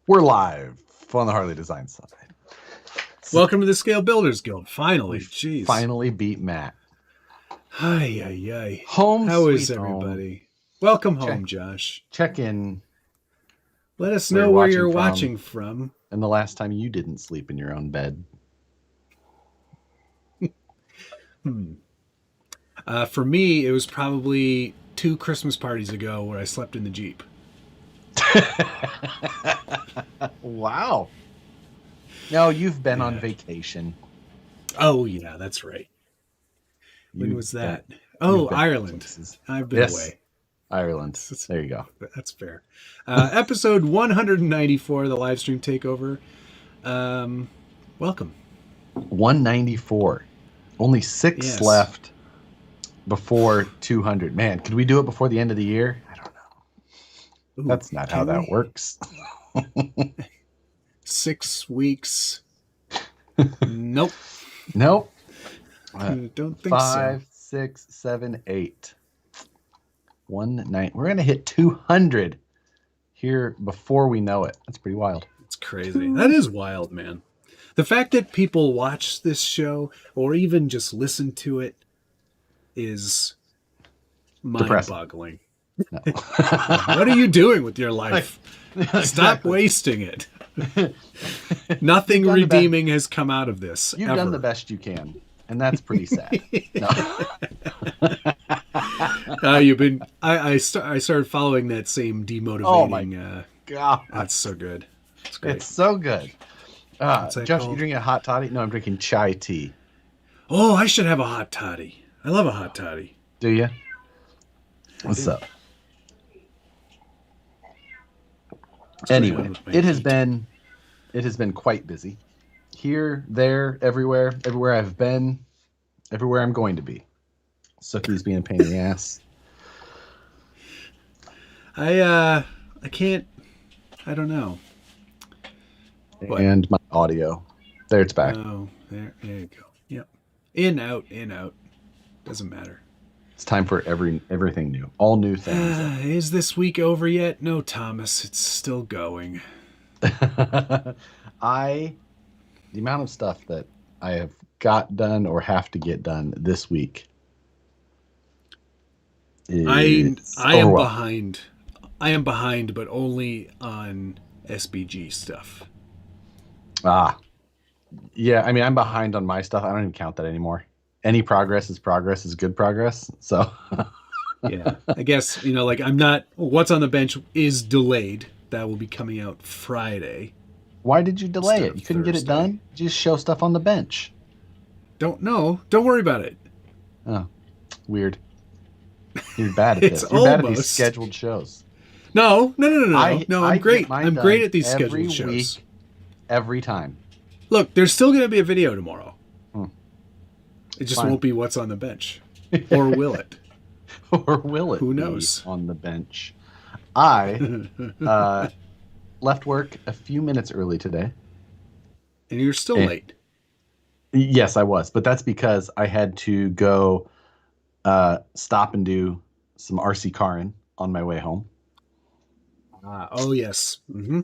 We're live on the Harley Design side. Welcome to the Scale Builders Guild. Finally, jeez. Finally beat Matt. Ay, ay, ay. Home, how sweet is everybody? Welcome home, Josh. Check in. Let us know where you're watching from. And the last time you didn't sleep in your own bed. For me, it was probably 2 Christmas parties ago where I slept in the Jeep. Wow. No, you've been on vacation. Oh, yeah, that's right. When was that? Oh, Ireland. I've been away. Ireland. There you go. That's fair. Episode 194, the live stream takeover. Welcome. 194. Only 6 left before 200. Man, could we do it before the end of the year? I don't know. Ooh, that's not how that works. 6 weeks. Nope. Nope. Don't think 5, 6, 7, 8. 1, 9. We're gonna hit 200 here before we know it. That's pretty wild. It's crazy. That is wild, man. The fact that people watch this show or even just listen to it is mind-boggling. No. What are you doing with your life? Stop wasting it. Nothing redeeming has come out of this. You've done the best you can, and that's pretty sad. You've been. I started following that same demotivating. Oh my god, that's so good. It's great. It's so good. Josh, you drinking a hot toddy? No, I'm drinking chai tea. Oh, I should have a hot toddy. I love a hot toddy. Do you? What's up? Anyway, it has been quite busy. Here, there, everywhere I've been, everywhere I'm going to be. Sookie's being a pain in the ass. I can't. I don't know. And my audio. There, it's back. Oh, there you go. Yep. In, out. Doesn't matter. It's time for everything new. All new things. Is this week over yet? No, Thomas. It's still going. The amount of stuff that I have got done or have to get done this week is I am behind. I am behind, but only on SBG stuff. Yeah, I mean, I'm behind on my stuff. I don't even count that anymore. Any progress is good progress. So, yeah, I guess, I'm not, what's on the bench is delayed. That will be coming out Friday. Why did you delay it? You couldn't get it done? Just show stuff on the bench. Don't know. Don't worry about it. Oh, weird. You're bad at this. You're bad at these scheduled shows. No. I'm great. I'm great at these scheduled shows. Week, every time. Look, there's still going to be a video tomorrow. It just won't be what's on the bench. Or will it? Or will it? Who knows? On the bench. I left work a few minutes early today. And you're still late. Yes, I was. But that's because I had to go stop and do some RC carring on my way home. Oh, yes. Mm-hmm.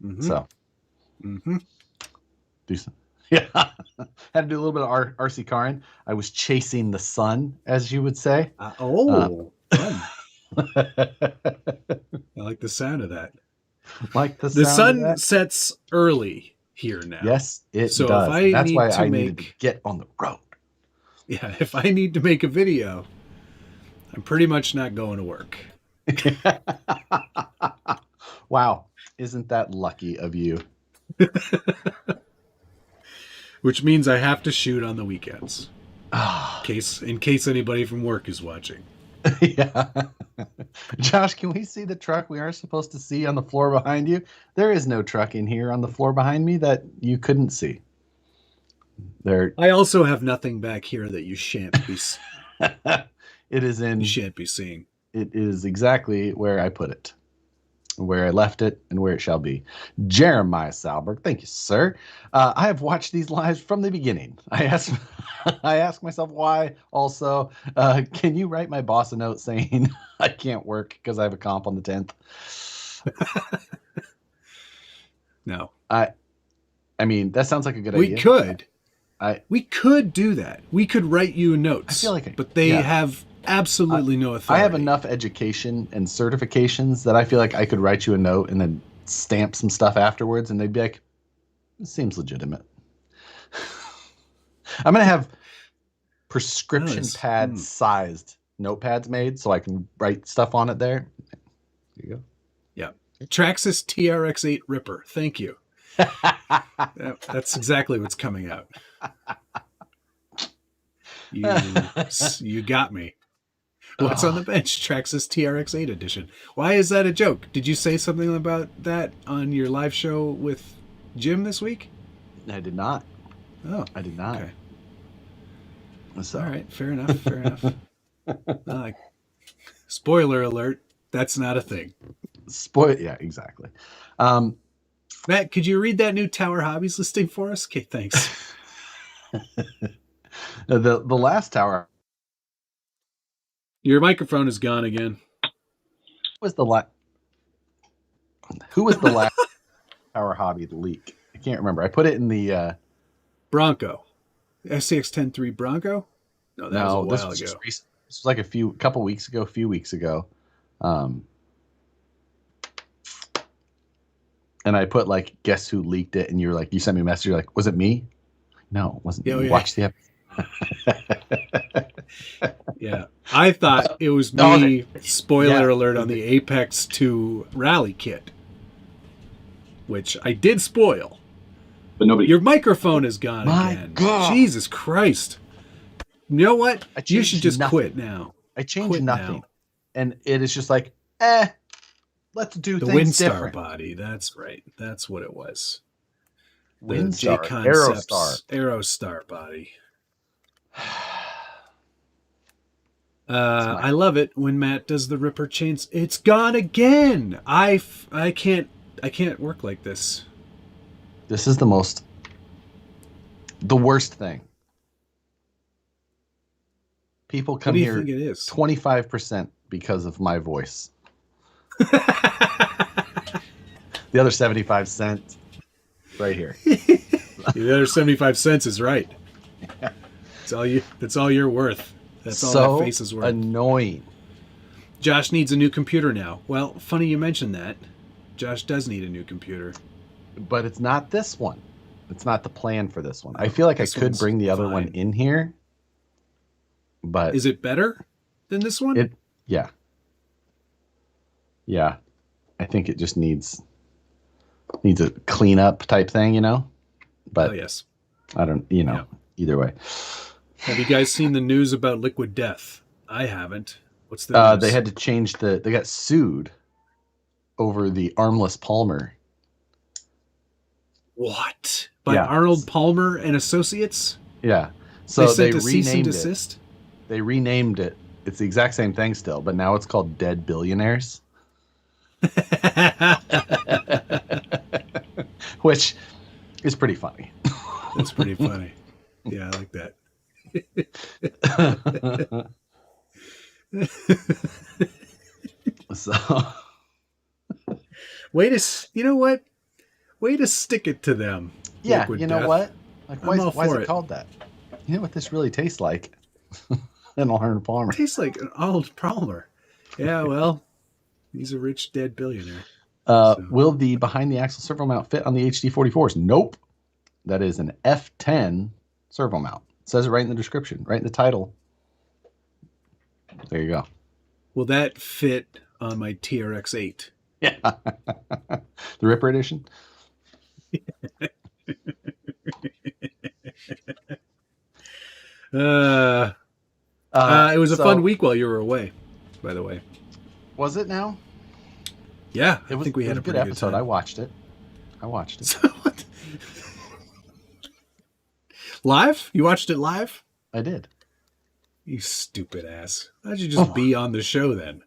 Mm-hmm. So. Mm-hmm. Do some. Yeah. Had to do a little bit of RC carring. I was chasing the sun, as you would say. Fun. I like the sound of that. The sun sets early here now. Yes, it does. If That's why I needed to get on the road. Yeah, if I need to make a video, I'm pretty much not going to work. Wow. Isn't that lucky of you? Which means I have to shoot on the weekends. In case anybody from work is watching. Yeah. Josh, can we see the truck we are supposed to see on the floor behind you? There is no truck in here on the floor behind me that you couldn't see. I also have nothing back here that you shan't be You shan't be seeing. It is exactly where I put it. Where I left it and where it shall be. Jeremiah Salberg, thank you, sir. I have watched these lives from the beginning. I ask myself why. Also, can you write my boss a note saying I can't work because I have a comp on the 10th? No. I mean, that sounds like a good We idea. could. I We could do that. We could write you notes. I feel like but they have absolutely no authority. I have enough education and certifications that I feel like I could write you a note and then stamp some stuff afterwards, and they'd be like, "It seems legitimate." I'm gonna have prescription pad sized notepads made so I can write stuff on it there. There you go. Yeah. Traxxas TRX8 Ripper. Thank you. That's exactly what's coming out. You got me. What's on the bench? Traxxas TRX8 edition. Why is that a joke? Did you say something about that on your live show with Jim this week? I did not. Oh, I did not. Okay. So. All right. Fair enough. Fair enough. Spoiler alert. That's not a thing. Yeah, exactly. Matt, could you read that new Tower Hobbies listing for us? Okay, thanks. The last tower. Your microphone is gone again. Who was the last Tower Hobby leak? I can't remember. I put it in the Bronco. SCX-10-3 Bronco? No, that was a while ago. This was like a few weeks ago. And I put like, guess who leaked it? And you're like, you sent me a message. You're like, was it me? No, it wasn't me. Watch the episode. Yeah. I thought it was me. Spoiler alert on the Apex 2 rally kit, which I did spoil. But nobody. Your microphone is gone again. God. Jesus Christ. You know what? You should just quit now. I changed nothing. Now. And it is just like, let's do the things Windstar different. Body. That's right. That's what it was. The Windstar, Aerostar body. I love it when Matt does the Ripper chains. It's gone again. I can't work like this. This is the worst thing. People come here 25% because of my voice. The other 75 cents right here. The other 75 cents is right. Yeah. That's all you're worth. That's all that face is worth. Annoying. Josh needs a new computer now. Well, funny you mentioned that. Josh does need a new computer. But it's not this one. It's not the plan for this one. I feel like I could bring the other one in here. But is it better than this one? Yeah. Yeah. I think it just needs a cleanup type thing, But yes. I don't, either way. Have you guys seen the news about Liquid Death? I haven't. What's the news? They had to change they got sued over the armless Palmer. What? By Arnold Palmer and Associates? Yeah. So they sent a cease and desist? They renamed it. It's the exact same thing still, but now it's called Dead Billionaires. Which is pretty funny. That's pretty funny. Yeah, I like that. So you know what? Way to stick it to them. Yeah, you know what? Like, why is it called that? You know what this really tastes like? An Arnold Palmer. It tastes like an Arnold Palmer. Yeah, well, he's a rich dead billionaire. Will the behind the axle servo mount fit on the HD44s? Nope. That is an F10 servo mount. It says it right in the description, right in the title. There you go. Will that fit on my TRX8? Yeah. The Ripper edition? It was a fun week while you were away, by the way. Was it now? Yeah, I think we had a good pretty episode. Good time. I watched it. So what? Live? You watched it live? I did. You stupid ass. Why'd you just be on the show then?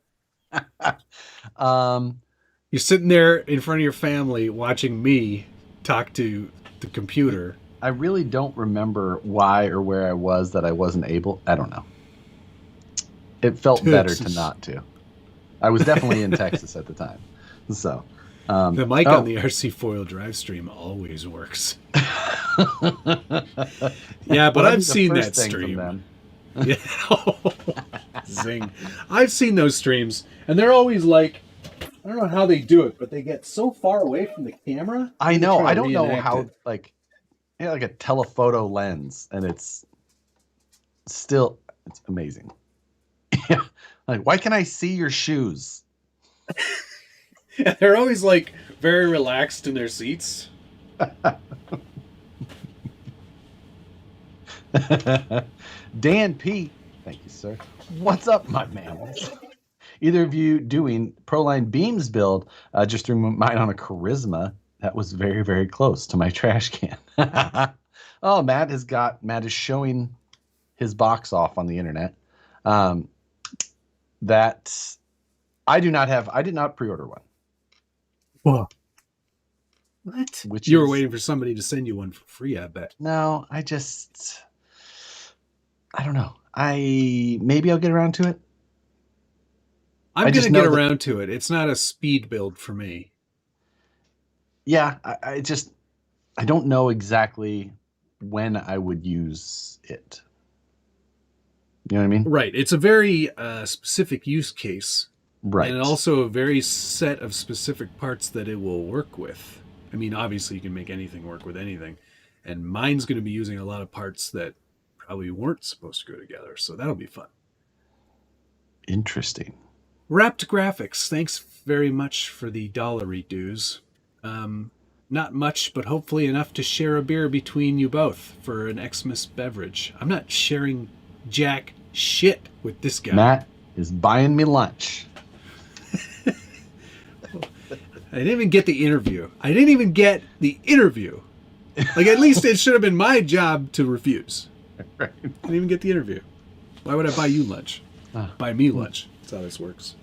You're sitting there in front of your family watching me talk to the computer. I really don't remember why or where I was that I wasn't able. I don't know. It felt better to not to. I was definitely in Texas at the time. So The mic on the RC four-wheel drive stream always works. Yeah, but I've seen that stream. Yeah. Zing. I've seen those streams, and they're always like, I don't know how they do it, but they get so far away from the camera. I know. I don't know how, like a telephoto lens, and it's amazing. Like, why can I see your shoes? They're always like very relaxed in their seats. Dan P, thank you, sir. What's up, my mammals? Either of you doing Proline Beams build? Just threw mine on a Charisma. That was very, very close to my trash can. Oh, Matt is showing his box off on the internet. That I did not pre-order one. Whoa. What? You were waiting for somebody to send you one for free, I bet. No, I don't know. Maybe I'll get around to it. I'm going to get around to it. It's not a speed build for me. Yeah, I don't know exactly when I would use it. You know what I mean? Right. It's a very specific use case. Right. And also a very set of specific parts that it will work with. I mean, obviously you can make anything work with anything. And mine's going to be using a lot of parts that probably weren't supposed to go together. So that'll be fun. Interesting. Wrapped Graphics, thanks very much for the $1 dues. Not much, but hopefully enough to share a beer between you both for an Xmas beverage. I'm not sharing jack shit with this guy. Matt is buying me lunch. I didn't even get the interview. Like, at least it should have been my job to refuse. Right. I didn't even get the interview. Why would I buy you lunch? Buy me lunch. That's how this works.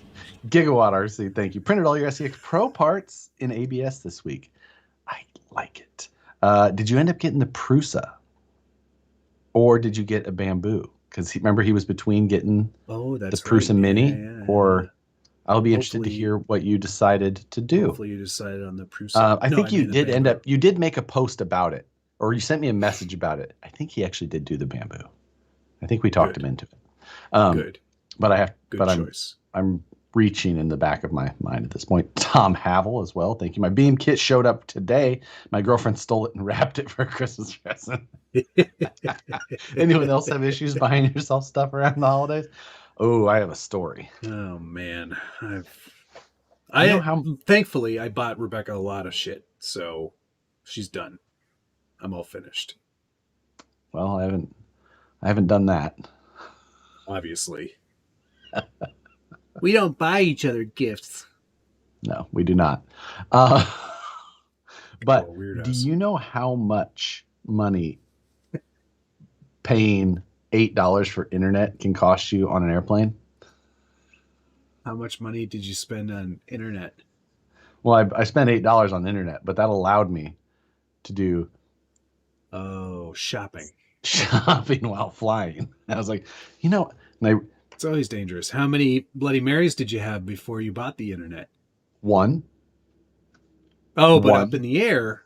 Gigawatt RC, thank you. Printed all your SCX Pro parts in ABS this week. I like it. Did you end up getting the Prusa? Or did you get a Bamboo? Because remember he was between getting the Prusa Mini, or I'll be interested to hear what you decided to do. Hopefully you decided on the Prusa. I think you did make a post about it, or you sent me a message about it. I think he actually did do the Bamboo. I think we talked him into it. Good. But choice. I'm reaching in the back of my mind at this point. Tom Havel as well. Thank you. My Beam kit showed up today. My girlfriend stole it and wrapped it for a Christmas present. Anyone else have issues buying yourself stuff around the holidays? Oh, I have a story. Oh man. Thankfully I bought Rebecca a lot of shit, so she's done. I'm all finished. Well, I haven't done that. Obviously. We don't buy each other gifts. No, we do not. But do you know how much money paying $8 for internet can cost you on an airplane? How much money did you spend on internet? Well, I spent $8 on the internet, but that allowed me to do shopping while flying. And I was like, it's always dangerous. How many Bloody Marys did you have before you bought the internet? One. Oh, but up in the air,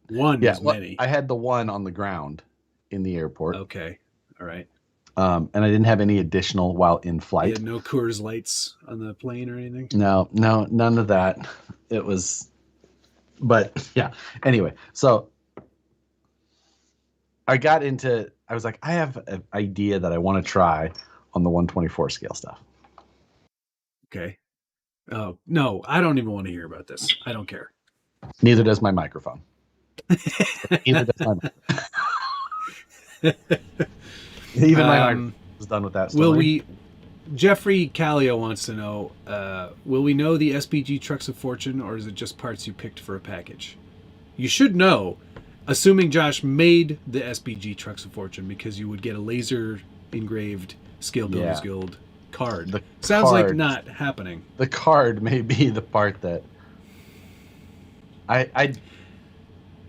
one is many. I had the one on the ground in the airport. Okay. All right. And I didn't have any additional while in flight. You had no Coors Lights on the plane or anything? No, none of that. It was, but yeah. Anyway, so I was like, I have an idea that I want to try on the 124 scale stuff. Okay. Oh, no, I don't even want to hear about this. I don't care. Neither does my microphone. Neither does my microphone. Even my microphone was done with that story. Jeffrey Callio wants to know, will we know the SPG Trucks of Fortune, or is it just parts you picked for a package? You should know, assuming Josh made the SPG Trucks of Fortune, because you would get a laser engraved Scale Builders Guild card. Sounds like not happening. The card may be the part that I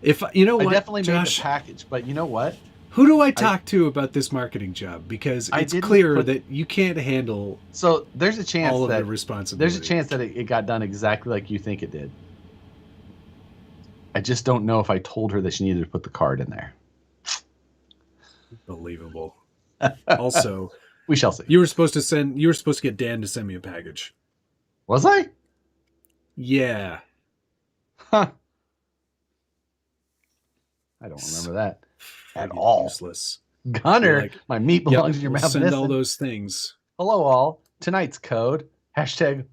definitely Josh, made the package, but you know what? Who do I talk to about this marketing job? Because it's clear that you can't handle. So there's a chance all of that the responsibility. There's a chance that it got done exactly like you think it did. I just don't know if I told her that she needed to put the card in there. Unbelievable. Also, we shall see. You were supposed to get Dan to send me a package. Was I? Yeah. Huh. I don't remember that at all. Useless. Gunner, like, my meat belongs in your mouth. Send all those things. Hello, all. Tonight's code,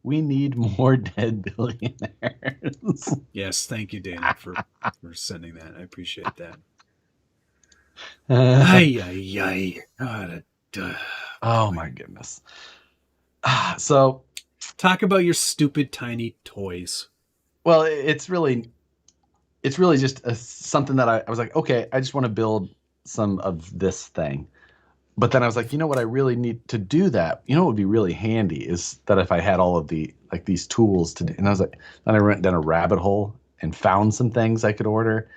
#we need more dead billionaires. Yes, thank you, Dana, for sending that. I appreciate that. Oh, my goodness. So, talk about your stupid tiny toys. Well, it's really just something that I was like, okay, I just want to build some of this thing. But then I was like, you know what I really need to do that? You know what would be really handy is that if I had all of these tools to do. And I was like, then I went down a rabbit hole and found some things I could order.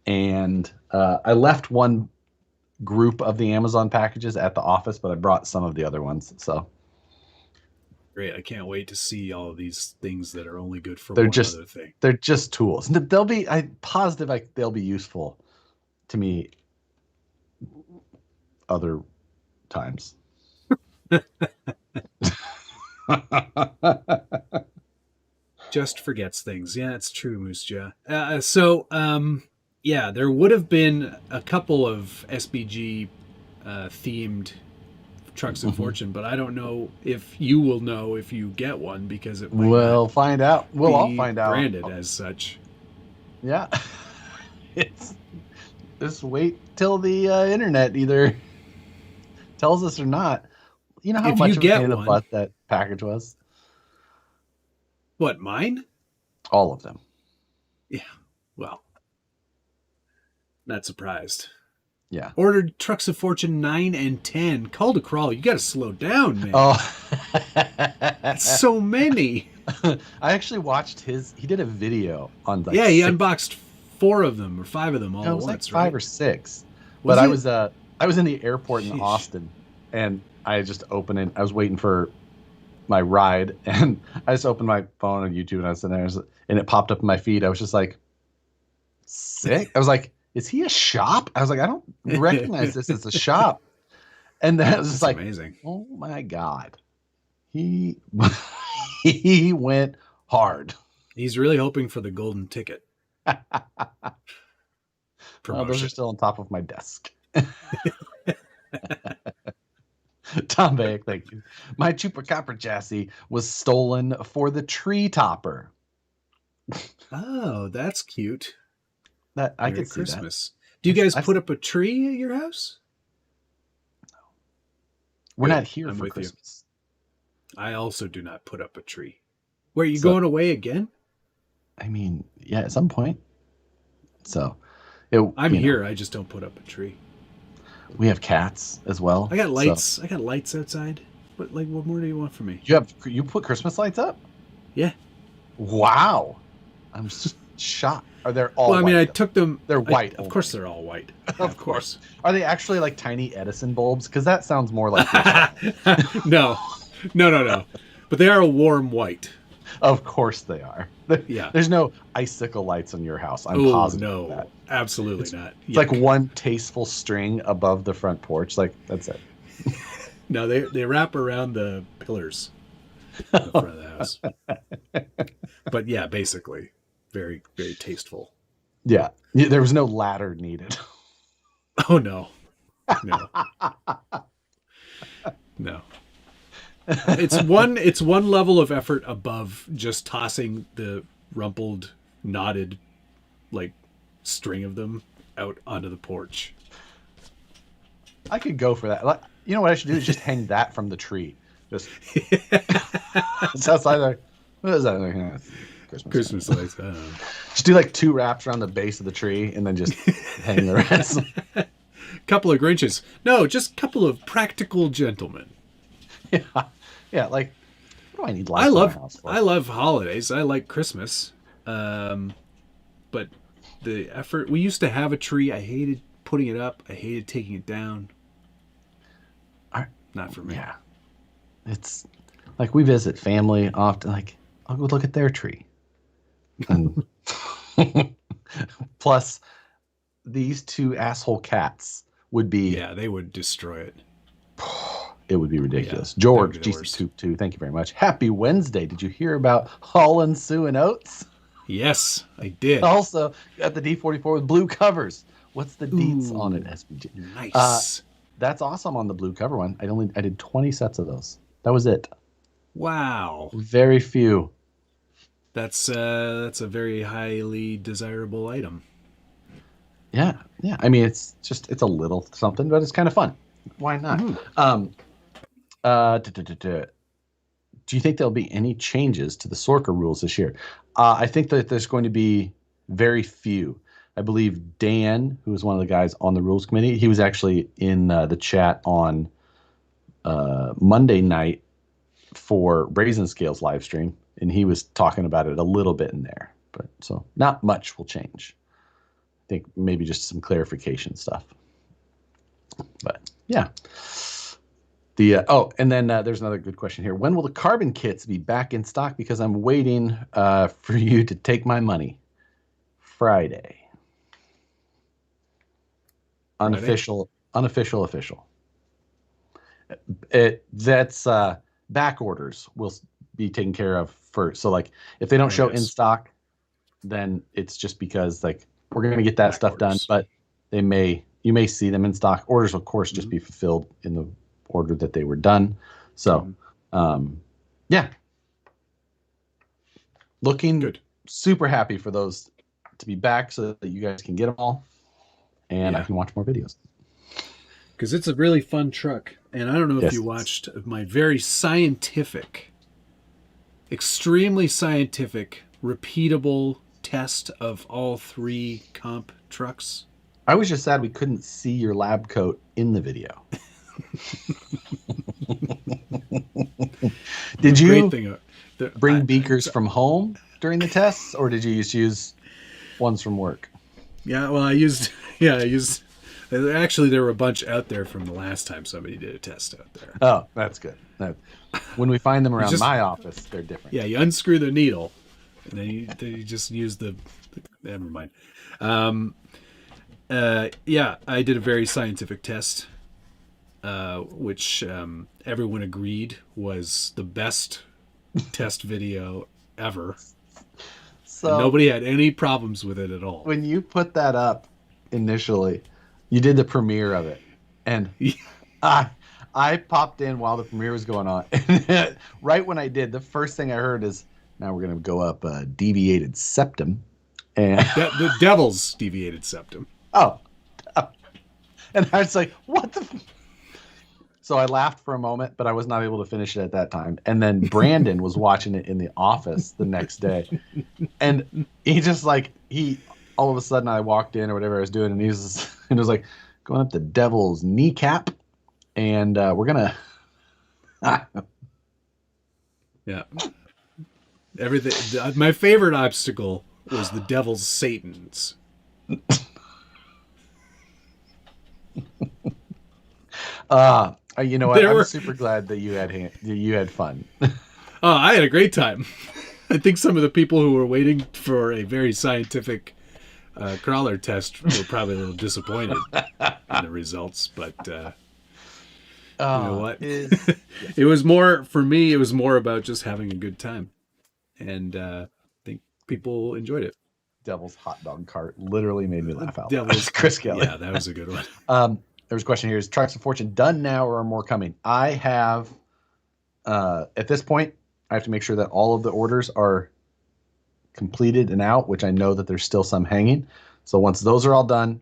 And I left one group of the Amazon packages at the office, but I brought some of the other ones. So great. I can't wait to see all of these things that are only good for one other thing. They're just tools. I'm positive they'll be useful to me other times. Just forgets things. Yeah, it's true, Moose Jaw. Yeah, there would have been a couple of SBG themed trucks of fortune, but I don't know if you will know if you get one because it might we'll find out. We'll all find out. Branded as such. Yeah. It's just wait till the internet either tells us or not. You know how much of a pain in the butt that package was? What, mine? All of them. Yeah. Well, not surprised. Yeah. Ordered trucks of fortune 9 and 10. Call to crawl. You got to slow down, man. Oh. That's so many. I actually watched he did a video on he unboxed 4 of them or 5 of them all at once, like 5 or 6. Was but it? I was in the airport in Austin, and I just opened it. I was waiting for my ride, and I just opened my phone on YouTube, and I was sitting there, and it popped up in my feed. I was just like, sick. I was like, is he a shop? I was like, I don't recognize this as a shop. And then I was just like, amazing. Oh my God. He went hard. He's really hoping for the golden ticket. Those are still on top of my desk. Tom Bayek, thank you. My Chupacabra chassis was stolen for the tree topper. Oh, that's cute. That I could see Christmas. That. Do you guys put up a tree at your house? No. We're not here for Christmas. I also do not put up a tree. Where are you going away again? I mean, yeah, at some point. So, I'm here. I just don't put up a tree. We have cats as well. I got lights. So. I got lights outside. What more do you want from me? You put Christmas lights up? Yeah. Wow. I'm just shocked. Are they all? Well, I mean, I took them. They're white. Of course, they're all white. Of course. Are they actually like tiny Edison bulbs? Because that sounds more like. No. But they are a warm white. Of course they are. Yeah. There's no icicle lights on your house. I'm positive of that. Absolutely not. It's like one tasteful string above the front porch. Like, that's it. No, they wrap around the pillars in the front of the house. But yeah, basically, very, very tasteful. Yeah. There was no ladder needed. Oh, no. No. It's one level of effort above just tossing the rumpled, knotted, like, string of them out onto the porch. I could go for that. Like, you know what I should do is just hang that from the tree. Just it's outside there. What is that? Christmas lights. Just do like 2 wraps around the base of the tree and then just hang the rest. Couple of Grinches. No, just a couple of practical gentlemen. Yeah. Like, what do I need lights in my house for? I love holidays. I like Christmas. But the effort. We used to have a tree. I hated putting it up. I hated taking it down. Not for me. Yeah. It's like we visit family often. Like, I'll go look at their tree. And plus, these two asshole cats would be. Yeah, they would destroy it. It would be ridiculous. Yeah, George, GC2, thank you very much. Happy Wednesday. Did you hear about Holland, Sue, and Oates? Yes, I did. Also, got the D44 with blue covers. What's the deets on it, SBG? Nice. That's awesome on the blue cover one. I did 20 sets of those. That was it. Wow. Very few. That's a very highly desirable item. Yeah. I mean, it's a little something, but it's kind of fun. Why not? Do you think there'll be any changes to the Sorka rules this year? I think that there's going to be very few. I believe Dan, who was one of the guys on the rules committee, he was actually in the chat on Monday night for Brazen Scales live stream, and he was talking about it a little bit in there. But so not much will change. I think maybe just some clarification stuff. But yeah. And then there's another good question here. When will the carbon kits be back in stock? Because I'm waiting for you to take my money. Friday. Unofficial. Official. That's back orders will be taken care of first. So like if they don't show in stock, then it's just because like we're going to get that stuff done, but you may see them in stock. Orders, of course, just be fulfilled in the order that they were done. So, yeah. Looking good. Super happy for those to be back so that you guys can get them all and I can watch more videos. Because it's a really fun truck. And I don't know if you watched my very scientific, extremely scientific, repeatable test of all 3 comp trucks. I was just sad we couldn't see your lab coat in the video. Did you bring beakers from home during the tests, or did you just use ones from work? Yeah, well, I used. Actually, there were a bunch out there from the last time somebody did a test out there. Oh, that's good. When we find them around my office, they're different. Yeah, you unscrew the needle, and then you just use the never mind. Yeah, I did a very scientific test, which everyone agreed was the best test video ever. So and nobody had any problems with it at all. When you put that up initially, you did the premiere of it, and I popped in while the premiere was going on. Right when I did, the first thing I heard is, now we're going to go up a deviated septum. And the devil's deviated septum. Oh. And I was like, what the... So I laughed for a moment, but I was not able to finish it at that time. And then Brandon was watching it in the office the next day. And he just like, all of a sudden I walked in or whatever I was doing, and he was like, going up the devil's kneecap. And we're going to... Yeah. Everything. My favorite obstacle was the devil's Satans. You know what? I'm super glad that you had fun. Oh, I had a great time. I think some of the people who were waiting for a very scientific crawler test were probably a little disappointed in the results, but you know what? It was more for me. It was more about just having a good time, and I think people enjoyed it. Devil's hot dog cart literally made me laugh out loud. Chris Kelly. Yeah, that was a good one. There's a question here. Is Trucks of Fortune done now or are more coming? I have, at this point, I have to make sure that all of the orders are completed and out, which I know that there's still some hanging. So once those are all done,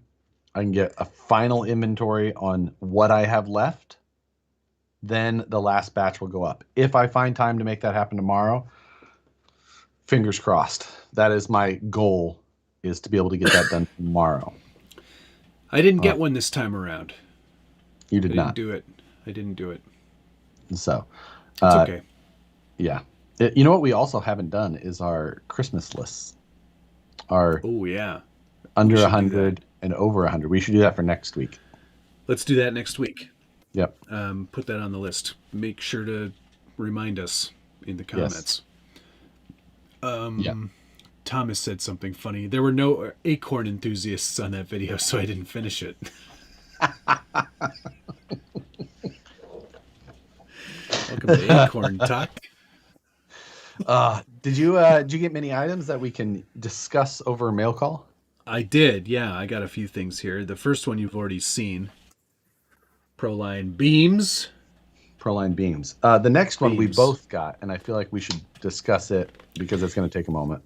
I can get a final inventory on what I have left. Then the last batch will go up. If I find time to make that happen tomorrow, fingers crossed. That is my goal, is to be able to get that done tomorrow. I didn't get one this time around. You did not do it. I didn't do it. So, it's okay. Yeah. You know what we also haven't done is our Christmas lists. Oh yeah. under 100 and over 100. We should do that for next week. Let's do that next week. Yep. Put that on the list. Make sure to remind us in the comments. Yes. Thomas said something funny. There were no acorn enthusiasts on that video, so I didn't finish it. Welcome to Acorn Talk. Did you get many items that we can discuss over mail call? I did, yeah. I got a few things here. The first one you've already seen. Proline beams. Proline beams. The next one we both got, and I feel like we should discuss it because it's going to take a moment.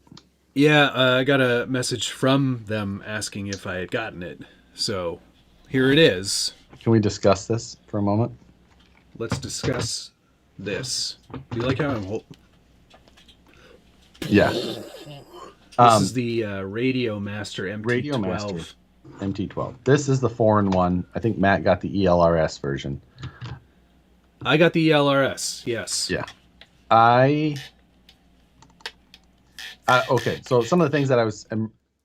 Yeah, I got a message from them asking if I had gotten it. So here it is. Can we discuss this for a moment? Let's discuss this. Do you like how I'm holding? Yeah. This is the Radio Master MT12. Radio Master MT12. This is the 4-in-1. I think Matt got the ELRS version. I got the ELRS, yes. Yeah. Okay, so some of the things that I was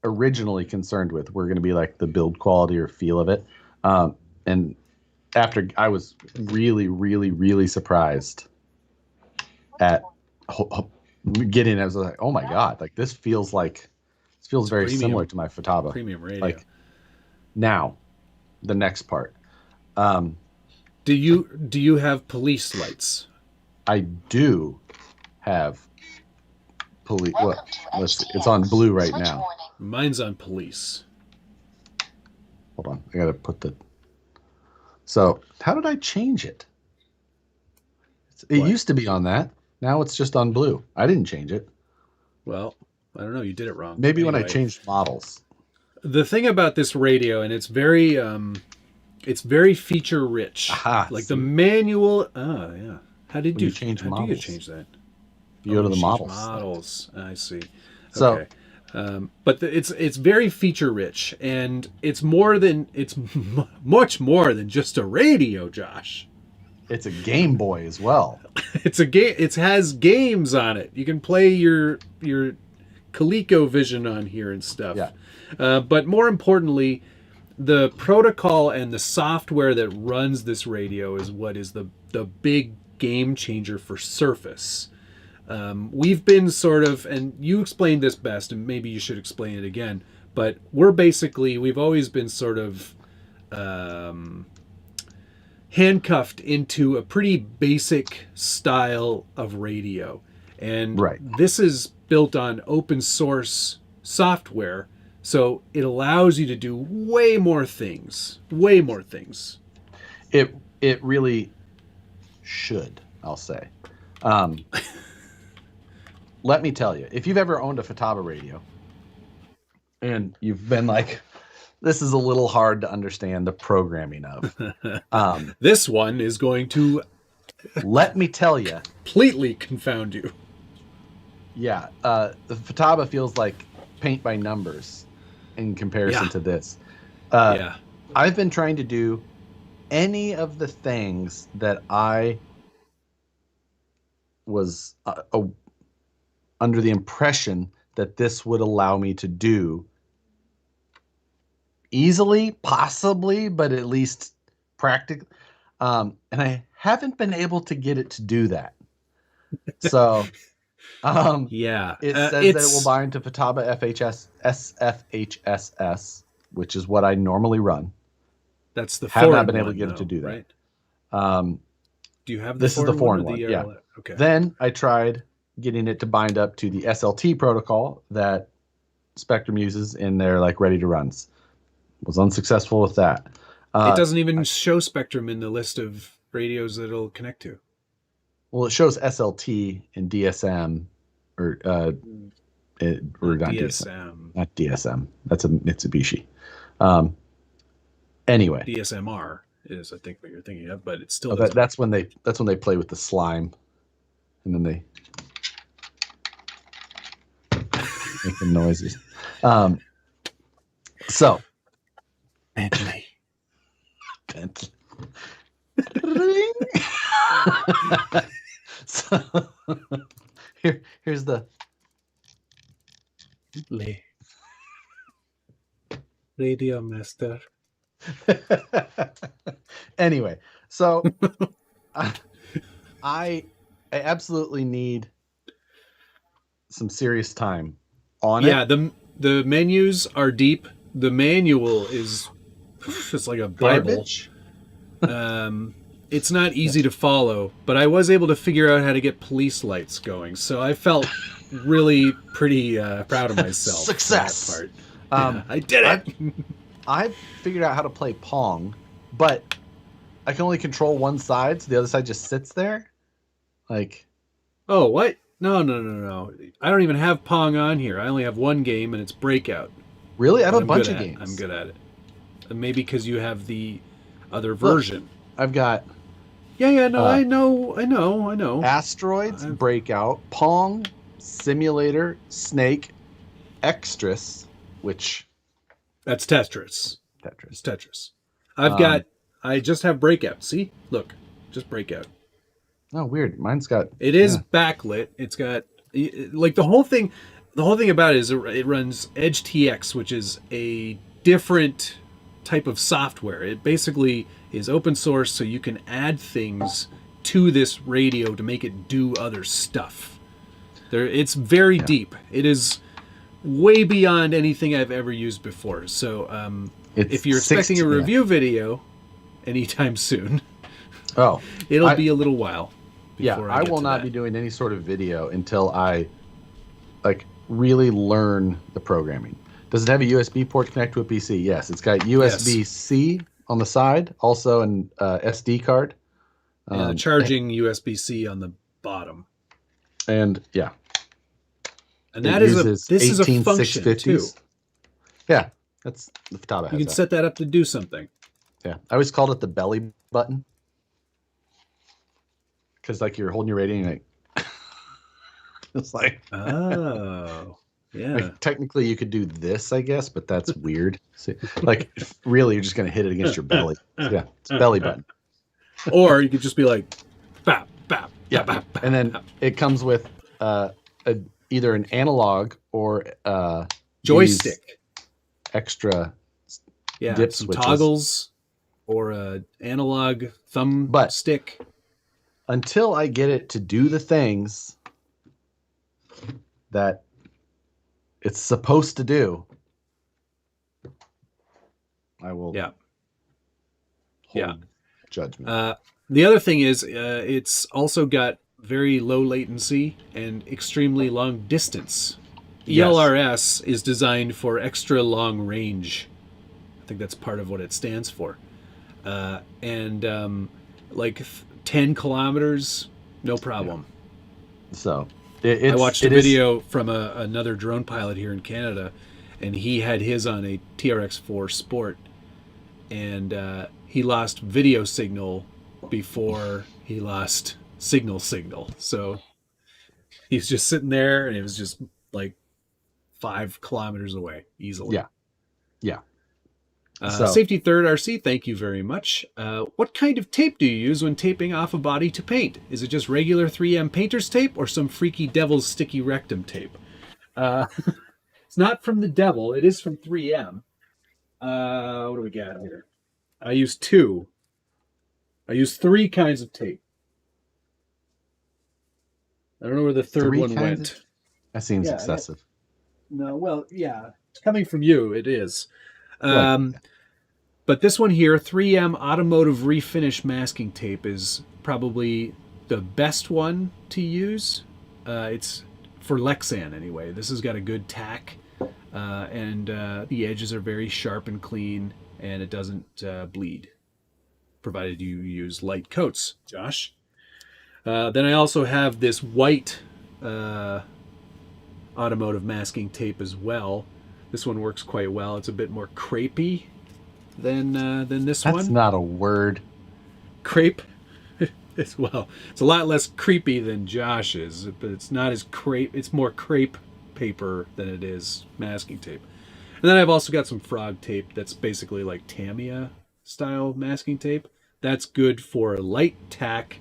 originally concerned with were going to be like the build quality or feel of it. And after I was really, really, really surprised at getting it, I was like, oh my God, like this feels very premium, similar to my Futaba. Premium radio. Like now, the next part. Do you have police lights? I do have police. Well, let's see. It's on blue right now. Mine's on police. Hold on. I got to put the... So, how did I change it? It used to be on that. Now it's just on blue. I didn't change it. Well, I don't know. You did it wrong. Maybe anyway, when I changed models. The thing about this radio, and it's very feature rich. Aha, like the manual. Oh, yeah. How did you change models? How do you change that? You go to the models. Models. I see. So, okay. But it's very feature rich, and it's much more than just a radio, Josh. It's a Game Boy as well. It's a game. It has games on it. You can play your ColecoVision on here and stuff. Yeah. But more importantly, the protocol and the software that runs this radio is what is the big game changer for Surface. We've been sort of, and you explained this best, and maybe you should explain it again, but we've always been sort of handcuffed into a pretty basic style of radio. And this is built on open source software, so it allows you to do way more things. It really should, I'll say. Let me tell you, if you've ever owned a Futaba radio and you've been like, this is a little hard to understand the programming of. This one is going to... Let me tell you. Completely confound you. Yeah. The Futaba feels like paint by numbers in comparison to this. I've been trying to do any of the things that I was under the impression that this would allow me to do easily, possibly, but at least practically. And I haven't been able to get it to do that. So, it says that it will bind to Futaba SFHSS, which is what I normally run. That's the have not been able to get it to do that. Right? Do you have this is the 4-in-1? Yeah. Okay. Then I tried getting it to bind up to the SLT protocol that Spectrum uses in their like ready to runs. Was unsuccessful with that. It doesn't even show Spectrum in the list of radios that it'll connect to. Well, it shows SLT and DSM, or not DSM. Not DSM. That's a Mitsubishi. Anyway, DSMR is, I think, what you're thinking of, but it's still. That's when they play with the slime, and then they make the noises. So. Bentley. So here's the. Radio Master. Anyway, so I absolutely need some serious time on it. The menus are deep. The manual is it's like a Bible. It's not easy to follow, but I was able to figure out how to get police lights going, so I felt really pretty proud of myself. Success. For that part. I did it. I've figured out how to play Pong, but I can only control one side, so the other side just sits there. Like, oh, what? No. I don't even have Pong on here. I only have one game, and it's Breakout. Really? I have a bunch of games. I'm good at it. Maybe because you have the other version. Look, I've got... Yeah, no, I know. Asteroids, Breakout, Pong, Simulator, Snake, Extras, which... That's Tetris. It's Tetris. I just have Breakout. See? Look. Just Breakout. Oh, weird. Mine's got... It is backlit. It's got... Like, the whole thing about it is it runs Edge TX, which is a different type of software. It basically is open source, so you can add things to this radio to make it do other stuff. It's very deep. It is way beyond anything I've ever used before. So if you're expecting a review video anytime soon, it'll be a little while. I will not be doing any sort of video until I really learn the programming. Does it have a USB port to connect to a PC? Yes, it's got USB-C on the side, also an SD card. Charging USB-C on the bottom. And and this is a function too. Yeah, that's the Futaba. You can set that up to do something. Yeah, I always called it the belly button because you're holding your radio and it's like technically you could do this, I guess, but that's weird. So, really, you're just gonna hit it against your belly. Yeah, it's belly button. Or you could just be like, bap, bap, bap, bap, and then it comes with either an analog or joystick, extra dip some switches. Toggles, or a analog thumb stick. Until I get it to do the things that it's supposed to do, I will hold judgment. The other thing is it's also got very low latency and extremely long distance. ELRS is designed for extra long range. I think that's part of what it stands for. 10 kilometers, no problem. Yeah. So I watched a video from another drone pilot here in Canada, and he had his on a TRX-4 Sport, and he lost video signal before he lost signal. So he's just sitting there, and it was just 5 kilometers away easily. Yeah. Safety Third RC, thank you very much. What kind of tape do you use when taping off a body to paint? Is it just regular 3M painter's tape or some freaky devil's sticky rectum tape? It's not from the devil. It is from 3M. What do we got here? I use 2. I use 3 kinds of tape. I don't know where the third one went. That seems excessive. It's coming from you. It is. But this one here, 3M Automotive Refinish Masking Tape, is probably the best one to use. It's for Lexan anyway. This has got a good tack, and the edges are very sharp and clean, and it doesn't bleed, provided you use light coats. Josh? Then I also have this white automotive masking tape as well. This one works quite well. It's a bit more crepey than this one. That's not a word. Crepe? It's a lot less creepy than Josh's, but it's not as crepe. It's more crepe paper than it is masking tape. And then I've also got some frog tape that's basically like Tamiya style masking tape. That's good for light tack,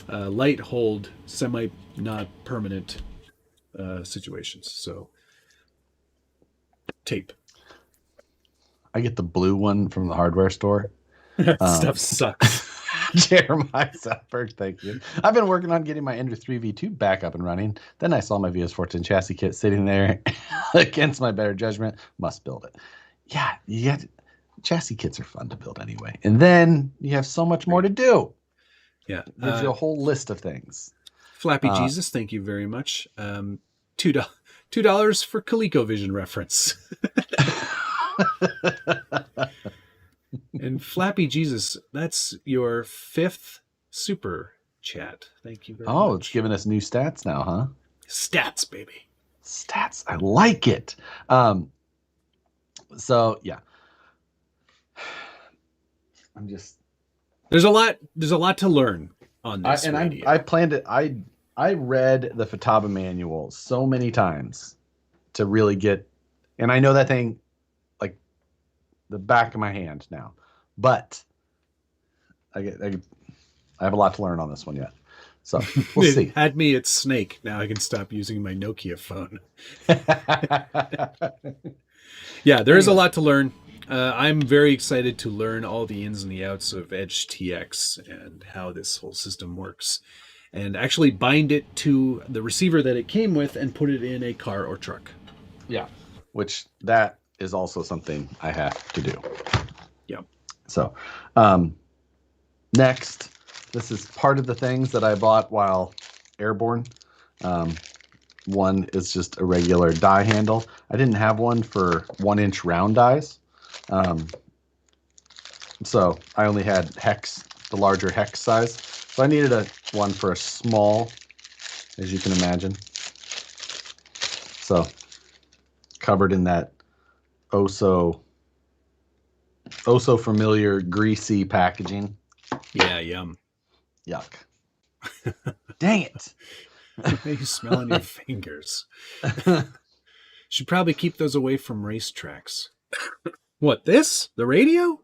light hold, semi not permanent situations. So tape. I get the blue one from the hardware store. That stuff sucks. Jeremiah Salberg, thank you. I've been working on getting my Ender 3 V2 back up and running. Then I saw my VS14 chassis kit sitting there against my better judgment. Must build it. Yeah, chassis kits are fun to build anyway. And then you have so much more to do. Yeah. There's a whole list of things. Flappy Jesus, thank you very much. $2 for ColecoVision reference. And Flappy Jesus, that's your 5th super chat. Thank you very much. Oh, it's giving us new stats now, huh? Stats, baby. Stats. I like it. So yeah. I'm just there's a lot to learn on this. I planned it. I read the Futaba manual so many times to really get, and I know that thing like the back of my hand now, but I have a lot to learn on this one yet. So we'll see. Had me at Snake. Now I can stop using my Nokia phone. Yeah, there is a lot to learn. I'm very excited to learn all the ins and the outs of Edge TX and how this whole system works, and actually bind it to the receiver that it came with and put it in a car or truck. Yeah, which that is also something I have to do. Yeah. So, next, this is part of the things that I bought while airborne. One is just a regular die handle. I didn't have one for 1-inch round dies. So I only had hex, the larger hex size. So I needed one for a small, as you can imagine. So covered in that oh so familiar greasy packaging. Yeah, yum. Yuck. Dang it. You smelling your fingers. Should probably keep those away from racetracks. What, this? The radio?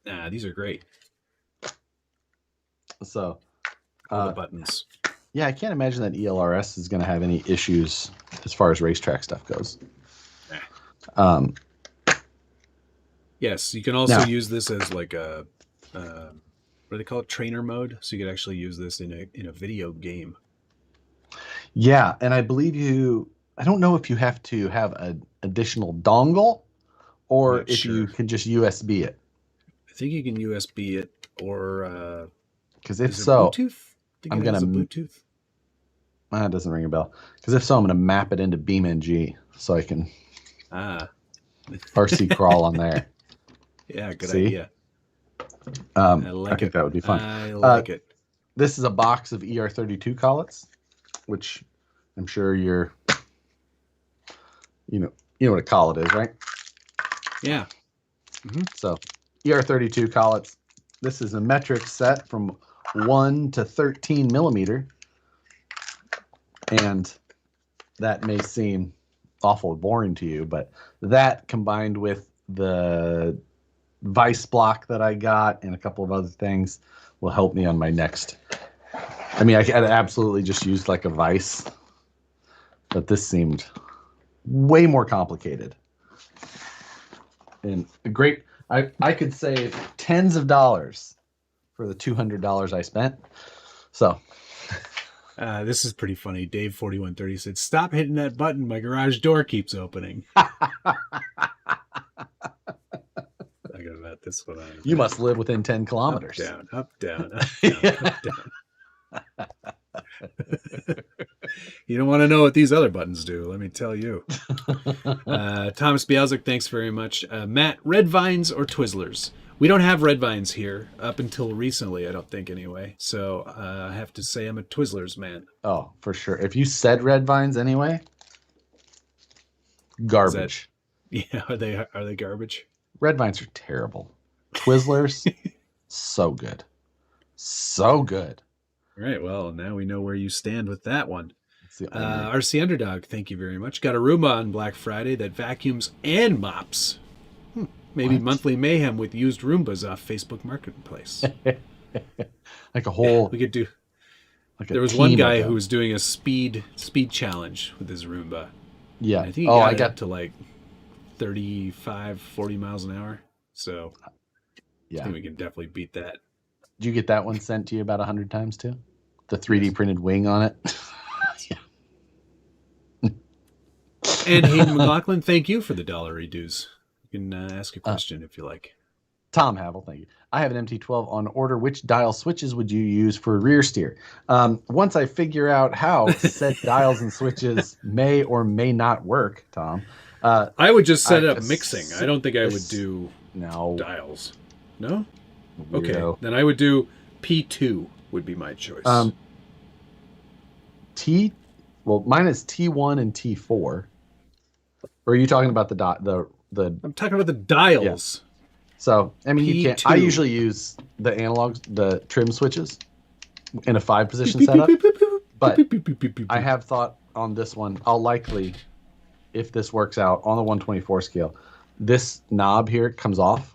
Nah, these are great. So, all the buttons. Yeah, I can't imagine that ELRS is going to have any issues as far as racetrack stuff goes. Yes, you can also use this as like a what do they call it? Trainer mode. So you could actually use this in a video game. Yeah, and I believe I don't know if you have to have an additional dongle or if you can just USB it. I think you can USB it or because if so, Bluetooth? I'm going to Bluetooth. That doesn't ring a bell. Because if so, I'm going to map it into BeamNG so I can RC crawl on there. Yeah, good idea. I think that would be fun. I like it. This is a box of ER32 collets, which I'm sure you know what a collet is, right? Yeah. Mm-hmm. So ER32 collets. This is a metric set from 1 to 13 millimeter. And that may seem awful boring to you, but that combined with the vice block that I got and a couple of other things will help me on my next. I mean, I absolutely just used like a vice, but this seemed way more complicated. And I could save tens of dollars for the $200 I spent. So this is pretty funny. Dave 4130 said, "Stop hitting that button. My garage door keeps opening." About this one. You must live within 10 kilometers. Up, down, up, down, up, down. You don't want to know what these other buttons do, let me tell you. Thomas Bialzik, thanks very much. Matt, red vines or Twizzlers? We don't have red vines here up until recently, I don't think anyway. So I have to say I'm a Twizzlers man. Oh, for sure. If you said red vines anyway, garbage. Are they garbage? Red vines are terrible. Twizzlers, so good. So good. All right, well, now we know where you stand with that one. RC Underdog, thank you very much. Got a Roomba on Black Friday that vacuums and mops. Maybe monthly mayhem with used Roombas off Facebook Marketplace. Like a whole... we could do... Like there was one guy who was doing a speed challenge with his Roomba. Yeah. And I think he got it to like 35, 40 miles an hour. So Yeah. I think we can definitely beat that. Did you get that one sent to you about 100 times too? The 3D printed wing on it. And Hayden McLaughlin, thank you for the dollar redues. You can ask a question if you like. Tom Havel, thank you. I have an MT12 on order. Which dial switches would you use for rear steer? Once I figure out how said dials and switches may or may not work, Tom. I would just set up mixing. I don't think I would do dials. No? Weirdo. Okay. Then I would do P2 would be my choice. Mine is T1 and T4. Or are you talking about the I'm talking about the dials. Yeah. So, I mean, P2. you can't. I usually use the analogs, the trim switches in a 5-position setup. But I have thought on this one, I'll likely, if this works out on the 124 scale, this knob here comes off.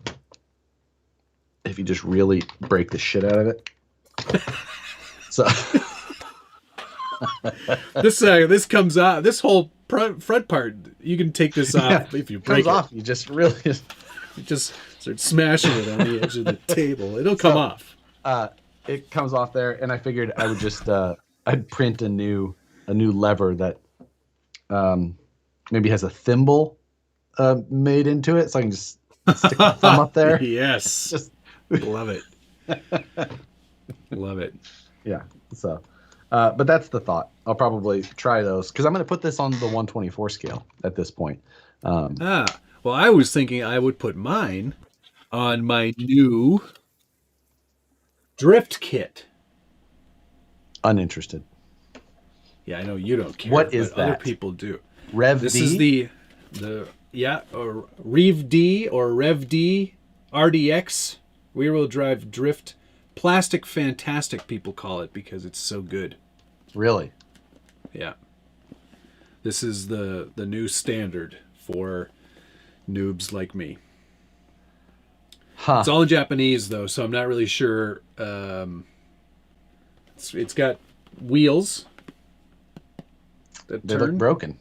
If you just really break the shit out of it. So this comes out. This whole front part, you can take this off if you break it. Off. You just really just start smashing it on the edge of the table. It'll come off. It comes off there, and I figured I would just I'd print a new lever that maybe has a thimble made into it, so I can just stick my thumb up there. Yes, just love it. Love it. Yeah. So, but that's the thought. I'll probably try those because I'm going to put this on the 124 scale at this point. Well, I was thinking I would put mine on my new drift kit. Uninterested. Yeah, I know you don't care. What is that? Other people do. Rev this D? Is or Rev D or Rev D RDX rear wheel drive drift plastic fantastic. People call it because it's so good. Really? Yeah. This is the new standard for noobs like me. It's all in Japanese though, so I'm not really sure. It's got wheels that they turn. look broken.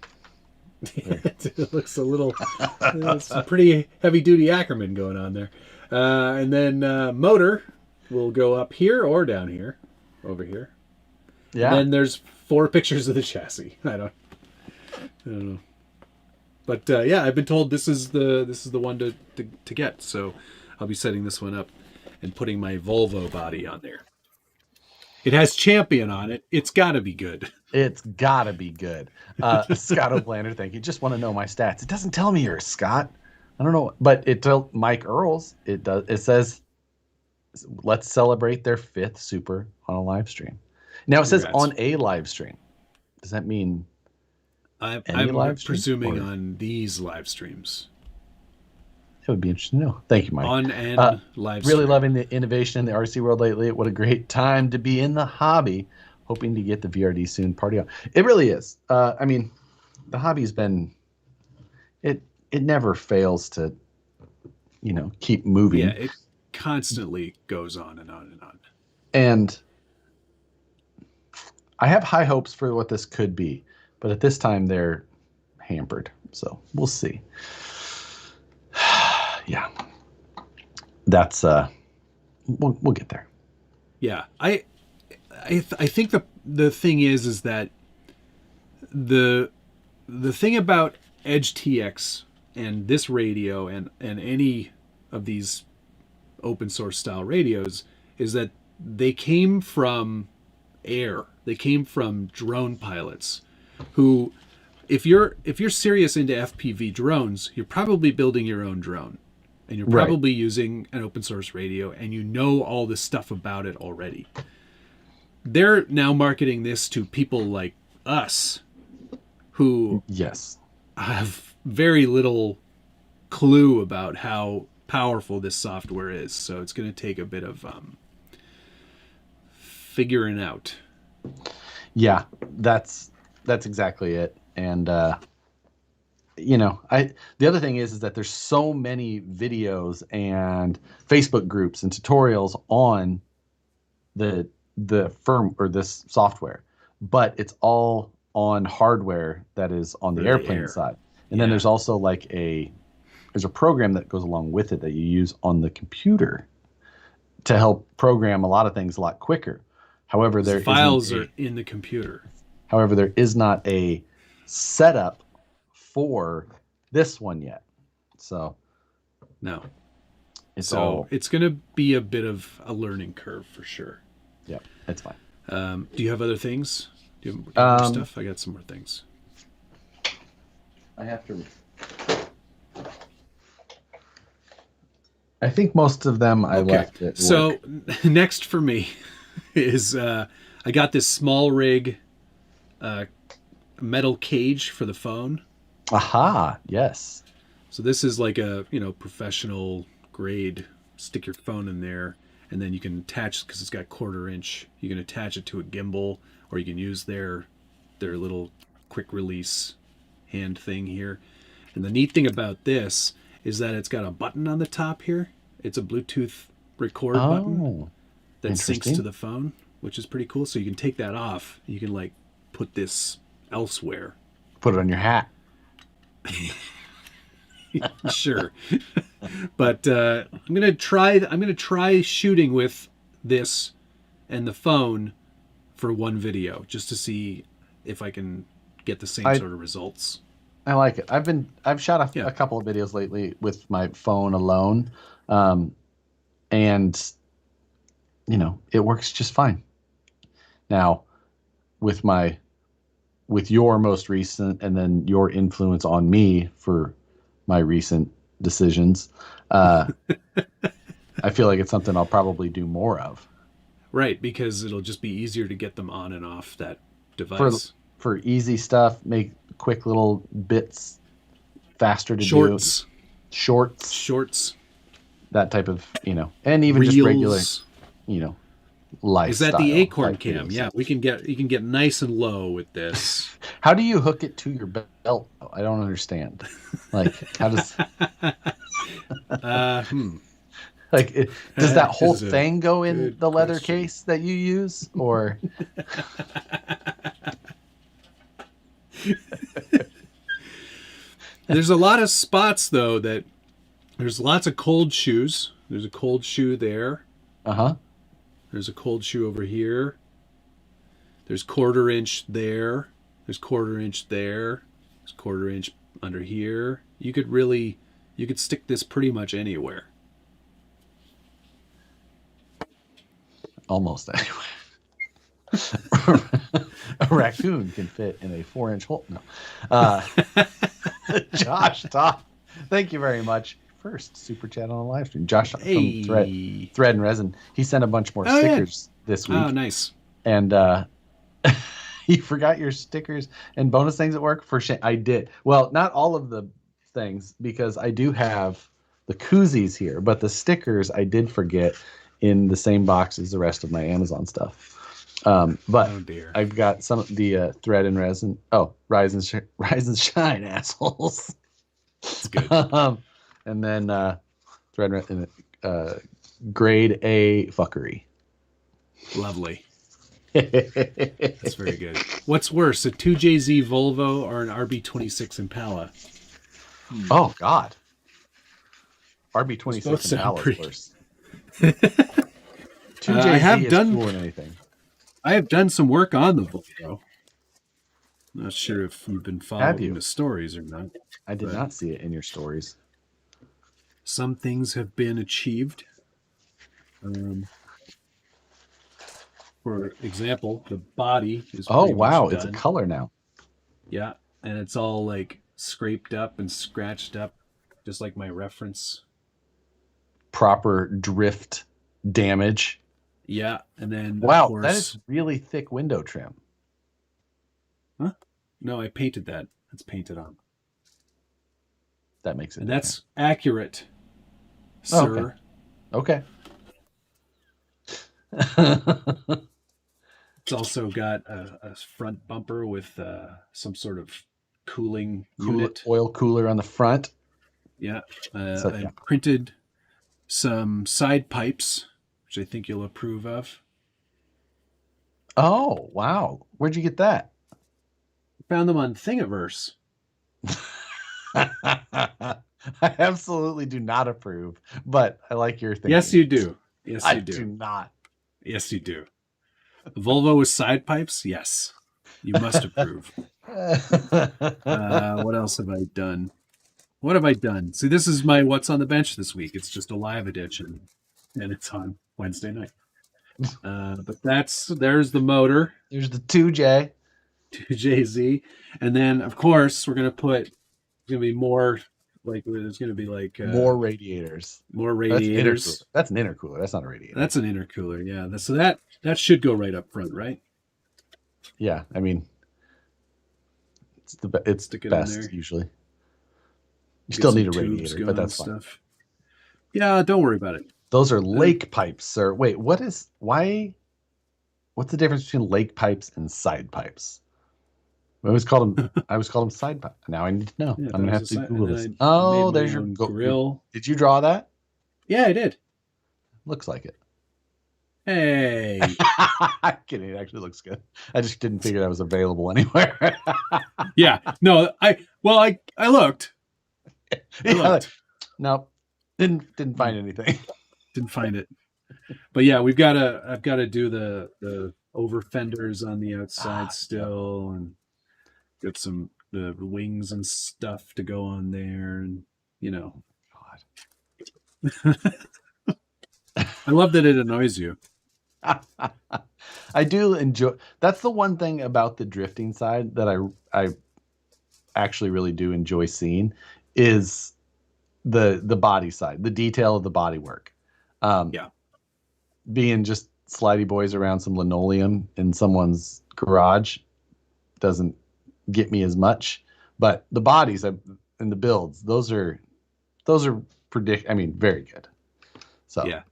It looks a little. It's a pretty heavy duty Ackerman going on there, and then motor will go up here or down here, over here. Yeah. And then there's 4 pictures of the chassis. I don't know. But yeah, I've been told this is the one to get. So I'll be setting this one up and putting my Volvo body on there. It has Champion on it. It's got to be good. It's got to be good. Scott O'Blander, thank you. Just want to know my stats. It doesn't tell me you're a Scott. I don't know, but it told Mike Earls. It does. It says, let's celebrate their 5th Super on a live stream. Now it says on a live stream. Does that mean? I'm presuming on these live streams. It would be interesting to know. Thank you, Mike. On and live stream. Really loving the innovation in the RC world lately. What a great time to be in the hobby. Hoping to get the VRD soon. Party on. It really is. I mean, the hobby's been. It never fails to, keep moving. Yeah, it constantly goes on and on and on. And I have high hopes for what this could be. But at this time, they're hampered. So we'll see. Yeah. That's, we'll get there. Yeah. I think the thing is that the thing about Edge TX and this radio and any of these open source style radios is that they came from air. They came from drone pilots who, if you're serious into FPV drones, you're probably building your own drone, and you're probably using an open source radio, and you know all this stuff about it already. They're now marketing this to people like us, who have very little clue about how powerful this software is. So it's going to take a bit of figuring out. Yeah, that's exactly it. And the other thing is that there's so many videos and Facebook groups and tutorials on the firm or this software, but it's all on hardware that is on the airplane side. And then there's also like a there's a program that goes along with it that you use on the computer to help program a lot of things a lot quicker. However, The files are in the computer. However, there is not a setup for this one yet. So no. It's going to be a bit of a learning curve for sure. Yeah, it's fine. Do you have other things? Do you have more stuff? I got some more things. I have to. I think most of them I left at work. So next for me is I got this small rig metal cage for the phone. Aha, yes. So this is like a, professional grade. Stick your phone in there, and then you can attach, because it's got 1/4 inch, you can attach it to a gimbal, or you can use their little quick release hand thing here. And the neat thing about this is that it's got a button on the top here. It's a Bluetooth record button that syncs to the phone, which is pretty cool. So you can take that off. You can like put this elsewhere. Put it on your hat. Sure. But I'm gonna try shooting with this and the phone for one video, just to see if I can get the same sort of results. I like it. I've shot a couple of videos lately with my phone alone, and it works just fine. Now, with your most recent, and then your influence on me for my recent decisions, I feel like it's something I'll probably do more of. Right, because it'll just be easier to get them on and off that device. For easy stuff, make quick little bits faster to do. Shorts. That type of, and even Reels. just regular, lifestyle. Is that the Acorn cam? Yeah, you can get nice and low with this. How do you hook it to your belt? I don't understand. Like, how does... Like, does that whole thing go in the leather case that you use, or? There's a lot of spots though that there's lots of cold shoes. There's a cold shoe there. There's a cold shoe over here. There's 1/4 inch there. There's 1/4 inch there. There's 1/4 inch under here. You could stick this pretty much anywhere. Almost anywhere. A raccoon can fit in a 4-inch hole. No. Josh, Todd, thank you very much. First super chat on the live stream. Josh from Thread and Resin. He sent a bunch more stickers this week. Oh, nice. And you forgot your stickers and bonus things at work? For shame. I did. Well, not all of the things, because I do have the koozies here, but the stickers I did forget in the same box as the rest of my Amazon stuff. But I've got some of the Thread and Resin. Oh, Rise and Shine, assholes. That's good. And then Thread and Grade A fuckery. Lovely. That's very good. What's worse, a 2JZ Volvo or an RB26 Impala? Oh God, RB26 Impala is worse. 2JZ is cooler than anything. I have done some work on the Volvo. Not sure if you've been following the stories or not. I did not see it in your stories. Some things have been achieved. For example, the body is it's a color now. Yeah, and it's all like scraped up and scratched up, just like my reference. Proper drift damage. Yeah, and then wow, that is really thick window trim. Huh? No, I painted that. That's painted on. That makes it. And that's accurate, sir. Okay. It's also got a front bumper with some sort of cooling unit. Oil cooler on the front. Yeah. I printed some side pipes, which I think you'll approve of. Oh, wow. Where'd you get that? Found them on Thingiverse. I absolutely do not approve, but I like your thinking. Yes, you do. Yes, I you do. do not. Yes, you do. Volvo with side pipes? Yes. You must approve. What else have I done? What have I done? See, this is my What's on the Bench this week. It's just a live edition, and it's on Wednesday night. But there's the motor. There's the 2J. 2JZ. And then, of course, we're going to be more, like, there's going to be like... more radiators. More radiators. That's an intercooler. That's not a radiator. That's an intercooler, yeah. So that should go right up front, right? Yeah, I mean, it's the best usually. You still need a radiator, but that's fine. Yeah, don't worry about it. Those are lake pipes, sir. Wait, what's the difference between lake pipes and side pipes? I always called them side pipes. Now I need to know. Yeah, I'm gonna have to Google this. Oh, there's your grill. Did you draw that? Yeah, I did. Looks like it. Hey. I'm kidding. It actually looks good. I just didn't figure that was available anywhere. Yeah. No, I looked. Nope. Didn't find anything. Didn't find it. But yeah, I've got to do the over fenders on the outside still, and got some the wings and stuff to go on there, and God. I love that it annoys you. I do enjoy. That's the one thing about the drifting side that I actually really do enjoy seeing is the body side, the detail of the body work. Being just slidey boys around some linoleum in someone's garage doesn't get me as much, but the bodies and the builds, those are very good. So yeah,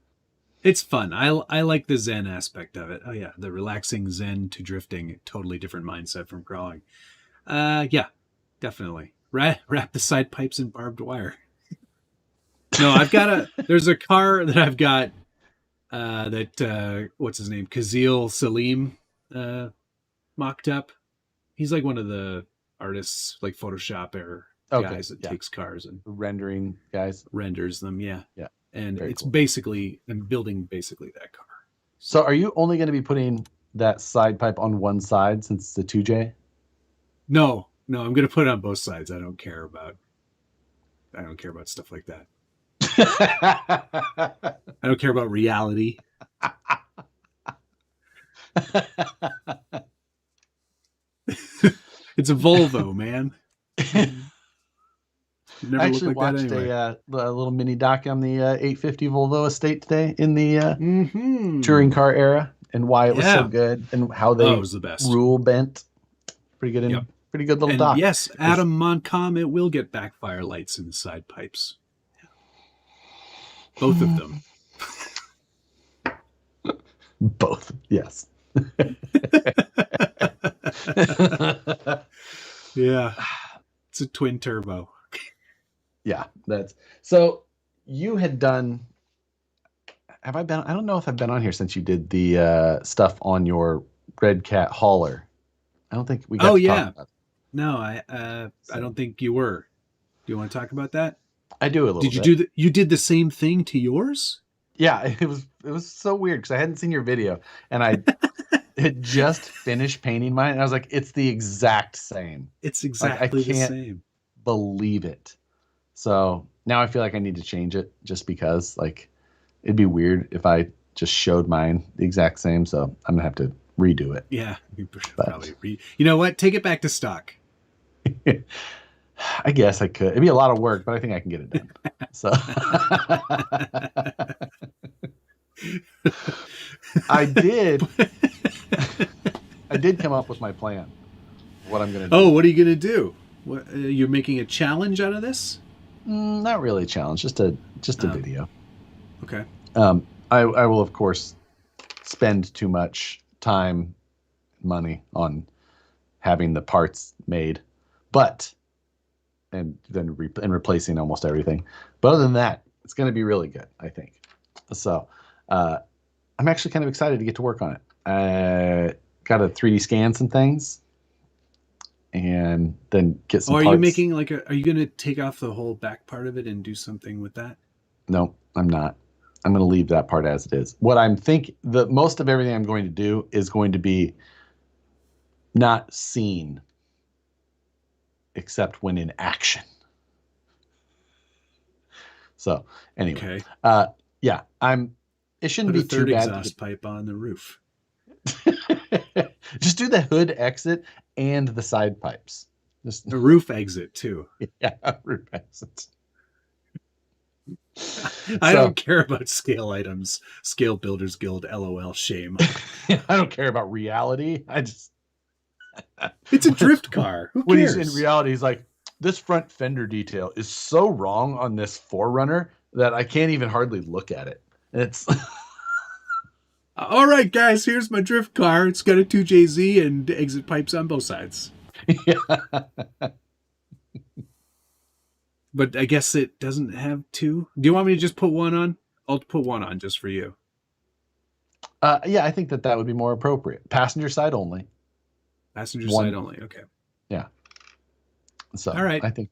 it's fun. I like the Zen aspect of it. Oh yeah, the relaxing Zen to drifting, totally different mindset from crawling. Yeah, definitely. Wrap the side pipes in barbed wire. No, there's a car that I've got that what's his name? Kazil Salim mocked up. He's like one of the artists, like Photoshop guys that takes cars and rendering guys. Renders them, yeah. Yeah. And very it's cool. I'm building basically that car. So are you only going to be putting that side pipe on one side since it's the 2J? No, I'm going to put it on both sides. I don't care about stuff like that. I don't care about reality. It's a Volvo, man. I actually watched a little mini doc on the 850 Volvo estate today in the touring car era, and why it was so good, and how they was the best. Rule bent. Pretty good, pretty good little doc. Yes, Adam Moncom, it will get backfire lights in the side pipes. Both of them. Both, yes. Yeah, it's a twin turbo. Yeah, so you had done. Have I been? I don't know if I've been on here since you did the stuff on your Red Cat hauler. I don't think we got to talk about it. No, I don't think you were. Do you want to talk about that? I do a little. Did you bit. You did the same thing to yours? Yeah, it was so weird because I hadn't seen your video, and I had just finished painting mine, and I was like, it's the exact same. It's exactly the same. I can't believe it. So now I feel like I need to change it just because, like, it'd be weird if I just showed mine the exact same. So I'm gonna have to redo it. Yeah, you probably you know what? Take it back to stock. I guess I could. It'd be a lot of work, but I think I can get it done. So I did come up with my plan. What I'm going to do. Oh, what are you going to do? What, you're making a challenge out of this? Not really a challenge, just a video. Okay. I will, of course, spend too much time, money on having the parts made, and then replacing almost everything. But other than that, it's going to be really good, I think. So I'm actually kind of excited to get to work on it. Got to 3D scan some things, and then get some Are parts. you making like are you going to take off the whole back part of it and do something with that? No, I'm not. I'm going to leave that part as it is. What I'm the most of everything I'm going to do is going to be not seen except when in action. So anyway, okay. Yeah, it shouldn't Put be a third too bad. Exhaust pipe on the roof. Just do the hood exit and the side pipes. Just A roof exit too. Yeah, roof exits. I don't care about scale items. Scale Builders Guild, LOL, shame. I don't care about reality. It's a drift car. Who cares? When he's in reality, he's like, this front fender detail is so wrong on this 4Runner that I can't even hardly look at it. And it's all right, guys, here's my drift car. It's got a 2JZ and exit pipes on both sides. Yeah. But I guess it doesn't have two. Do you want me to just put one on? I'll put one on just for you. Yeah, I think that would be more appropriate. Passenger side only. Passenger side only. Okay. Yeah. So all right. I think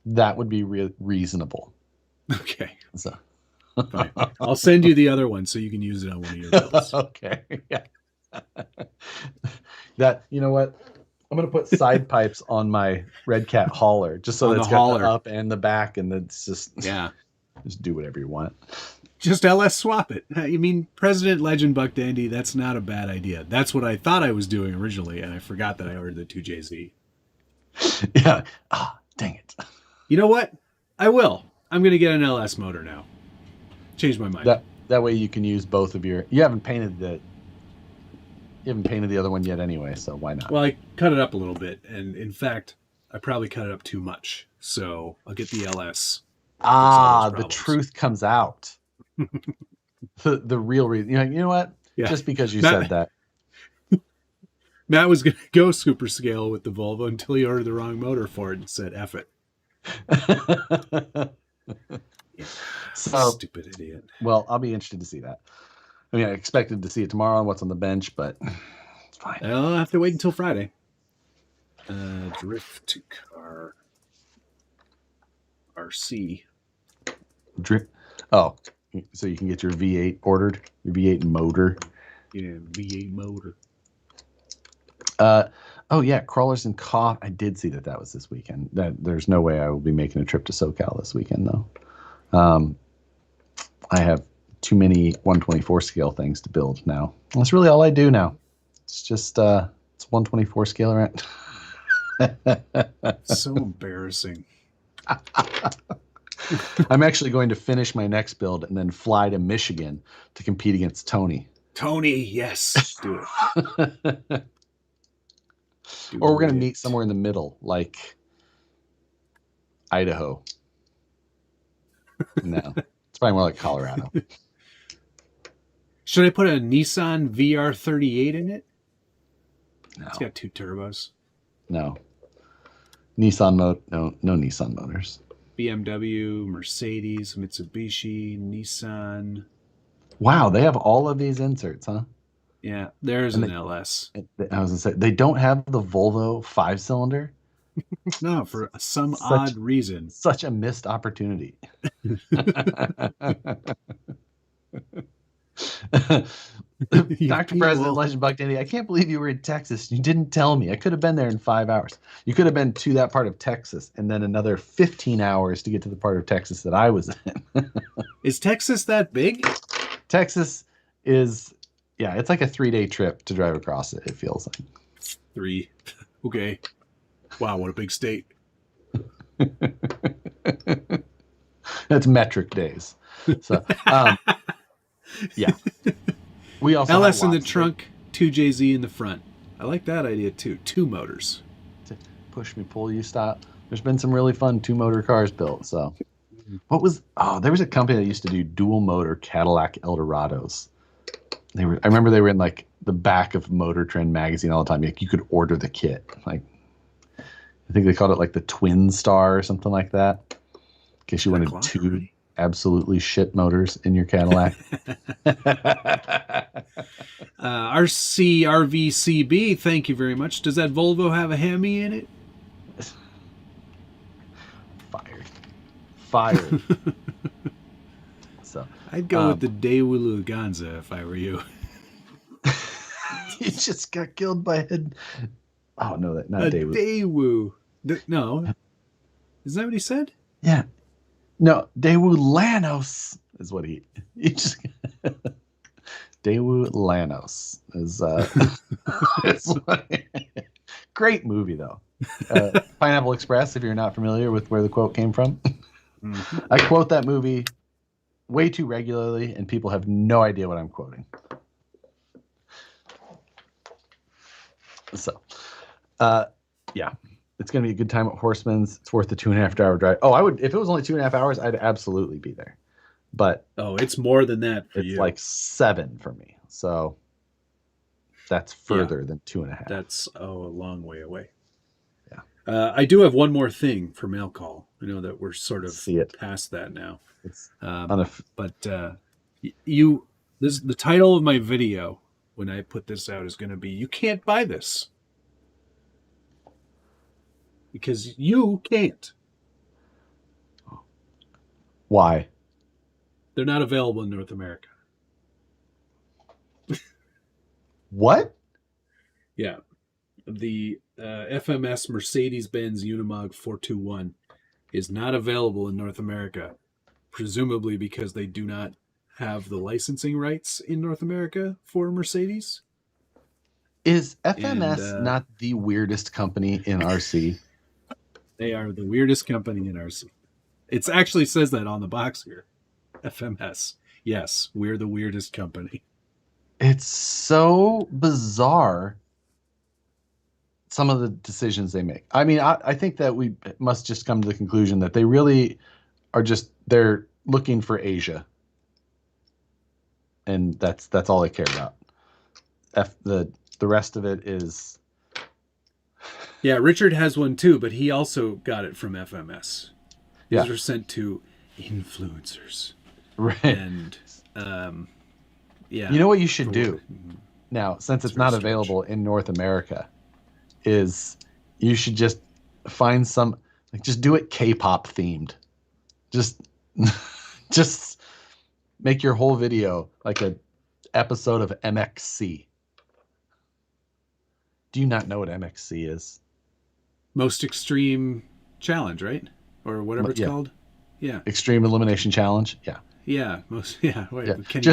that would be reasonable. Okay. So fine. I'll send you the other one so you can use it on one of your builds. Okay. Yeah. You know what? I'm going to put side pipes on my Red Cat hauler just so that it's got the up and the back, and it's just just do whatever you want. Just LS swap it. You mean President Legend Buck Dandy? That's not a bad idea. That's what I thought I was doing originally, and I forgot that I ordered the 2JZ. Yeah. Dang it. You know what? I will. I'm going to get an LS motor now. Change my mind. That way you can use both of your. You haven't painted the other one yet anyway, so why not? Well, I cut it up a little bit, and in fact, I probably cut it up too much. So I'll get the LS. The truth comes out. the real reason. You know what? Yeah. Just because you said that. Matt was going to go super scale with the Volvo until he ordered the wrong motor for it and said, F it. Stupid idiot. Well, I'll be interested to see that. I mean, I expected to see it tomorrow on what's on the bench, but it's fine. I'll have to wait until Friday. Drift car. RC. Drift. Oh, so you can get your V8 ordered? Your V8 motor? Yeah, V8 motor. Oh, yeah, Crawlers and Cough. I did see that was this weekend. There's no way I will be making a trip to SoCal this weekend, though. I have too many 124 scale things to build now. That's really all I do now. It's just it's 124 scale around. So embarrassing. I'm actually going to finish my next build and then fly to Michigan to compete against Tony. Tony, yes, do it. Or we're going to meet somewhere in the middle, like Idaho. No, it's probably more like Colorado. Should I put a Nissan VR38 in it? No. It's got 2 turbos. No. No Nissan motors. BMW, Mercedes, Mitsubishi, Nissan. Wow, they have all of these inserts, huh? Yeah, there's an LS. I was going to say, they don't have the Volvo 5-cylinder? No, for some odd reason. Such a missed opportunity. Dr. President Legend Buck Dandy, I can't believe you were in Texas. You didn't tell me. I could have been there in 5 hours. You could have been to that part of Texas and then another 15 hours to get to the part of Texas that I was in. Is Texas that big? Texas is, yeah, it's like a 3-day trip to drive across it, it feels like. 3. Okay. Wow, what a big state. That's metric days. So, yeah. We also LS in the trunk, 2JZ in the front. I like that idea too. 2 motors. Push me, pull you, stop. There's been some really fun 2-motor cars built. So, there was a company that used to do dual motor Cadillac Eldorados. I remember they were in like the back of Motor Trend magazine all the time. Like, you could order the kit. Like, I think they called it like the Twin Star or something like that. In case you wanted 2 absolutely shit motors in your Cadillac. RCRVCB, thank you very much. Does that Volvo have a Hemi in it? Fired. So I'd go with the Daewoo Luganza if I were you. You just got killed by a... Oh, no, not Daewoo. Daewoo. No. Is that what he said? Yeah. No, Daewoo Lanos is what he just... Daewoo Lanos is... Great movie, though. Pineapple Express, if you're not familiar with where the quote came from. Mm-hmm. I quote that movie way too regularly, and people have no idea what I'm quoting. So, yeah, it's going to be a good time at Horseman's. It's worth the 2.5 hour drive. Oh, I would, if it was only 2.5 hours, I'd absolutely be there. But it's more than that for it's you. Like 7 for me. So that's further than 2.5. That's a long way away. Yeah. I do have one more thing for mail call. I know that we're sort of past that now. It's but the title of my video when I put this out is going to be, you can't buy this. Because you can't. Why? They're not available in North America. What? Yeah. The FMS Mercedes-Benz Unimog 421 is not available in North America, presumably because they do not have the licensing rights in North America for Mercedes. Is FMS not the weirdest company in RC? They are the weirdest company in RC. It actually says that on the box here. FMS. Yes, we're the weirdest company. It's so bizarre, some of the decisions they make. I mean, I think that we must just come to the conclusion that they really are they're looking for Asia. And that's all they care about. The rest of it is... Yeah, Richard has one too, but he also got it from FMS. Yeah. These are sent to influencers. Right. And, yeah. You know what you should do now, since it's not available in North America, is you should just find some, just do it K-pop themed. Just make your whole video like a episode of MXC. Do you not know what MXC is? Most Extreme Challenge, right? Or whatever it's called. Yeah. Extreme Elimination Challenge. Yeah. Yeah. Kenny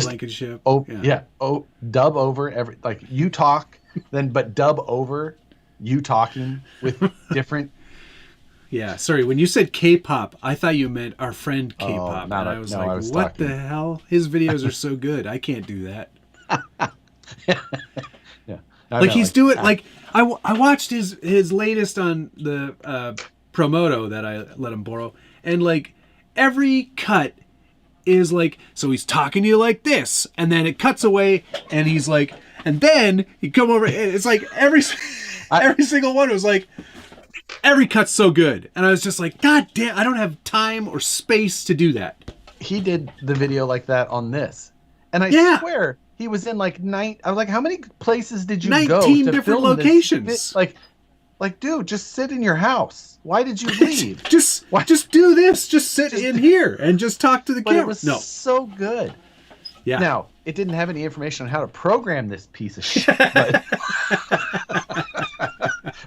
Blankenship. Dub over you talk, but dub over you talking with different. Yeah. Sorry. When you said K-pop, I thought you meant our friend K-pop. And I was what the hell? His videos are so good. I can't do that. Yeah. He's doing I watched his latest on the Promoto that I let him borrow, and every cut is so he's talking to you like this, and then it cuts away, and he's and then he come over, and it's every single one was every cut's so good, and I was just God damn, I don't have time or space to do that. He did the video like that on this, and I swear he was in 9. I was how many places did you go? 19 different locations. Dude, just sit in your house. Why did you leave? just do this. Just sit in here and just talk to the camera. It was so good. Yeah. Now, it didn't have any information on how to program this piece of shit.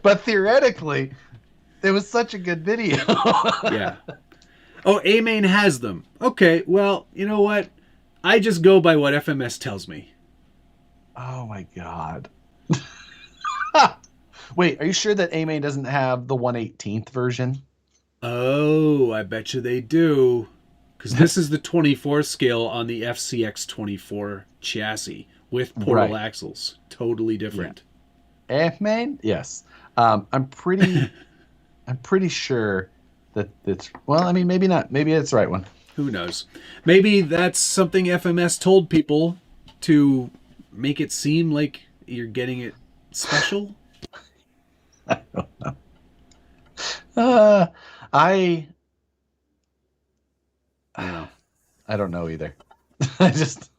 But theoretically, it was such a good video. Yeah. Oh, A-Main has them. Okay, well, you know what? I just go by what FMS tells me. Oh, my God. Wait, are you sure that A-Main doesn't have the 1/18th version? Oh, I bet you they do. Because this is the 24 scale on the FCX 24 chassis with portal axles. Totally different. Yeah. A-Main? Yes. I'm pretty sure that it's... Well, I mean, maybe not. Maybe it's the right one. Who knows? Maybe that's something FMS told people to make it seem like you're getting it special. I don't know. I don't know. I don't know either. I just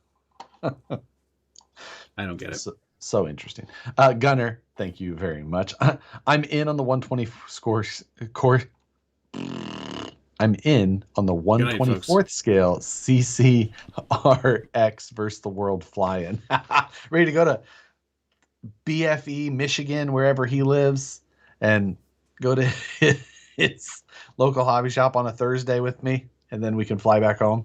I don't get it. So interesting. Gunner, thank you very much. I'm in on the 120 course. I'm in on the 124th scale CCRX versus the world fly-in. Ready to go to BFE, Michigan, wherever he lives, and go to his local hobby shop on a Thursday with me, and then we can fly back home.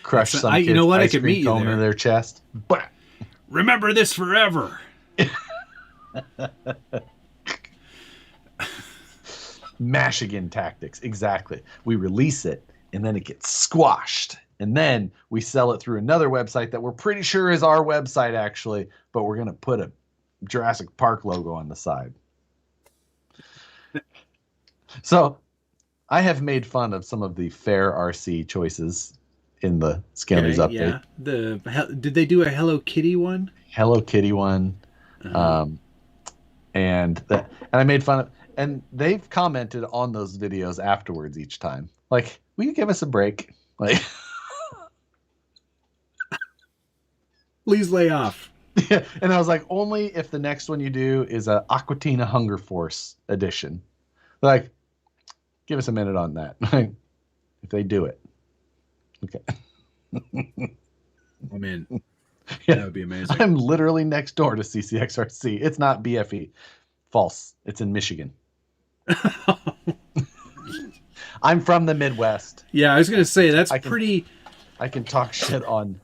Crush some kids' ice cream cone in their chest. But remember this forever. Michigan tactics, exactly. We release it, and then it gets squashed, and then we sell it through another website that we're pretty sure is our website, actually, but we're going to put a Jurassic Park logo on the side. So I have made fun of some of the fair RC choices in the Scale News update. Yeah. Did they do a Hello Kitty one? Hello Kitty one. And I made fun of, and they've commented on those videos afterwards each time. Like, will you give us a break? Like, please lay off. Yeah, and I was like, only if the next one you do is a Aquatina Hunger Force edition. Like, give us a minute on that. If they do it. Okay. I'm in. Yeah. That would be amazing. I'm literally next door to CCXRC. It's not BFE. False. It's in Michigan. I'm from the Midwest. Yeah, I was going to say, that's pretty... I can talk shit on...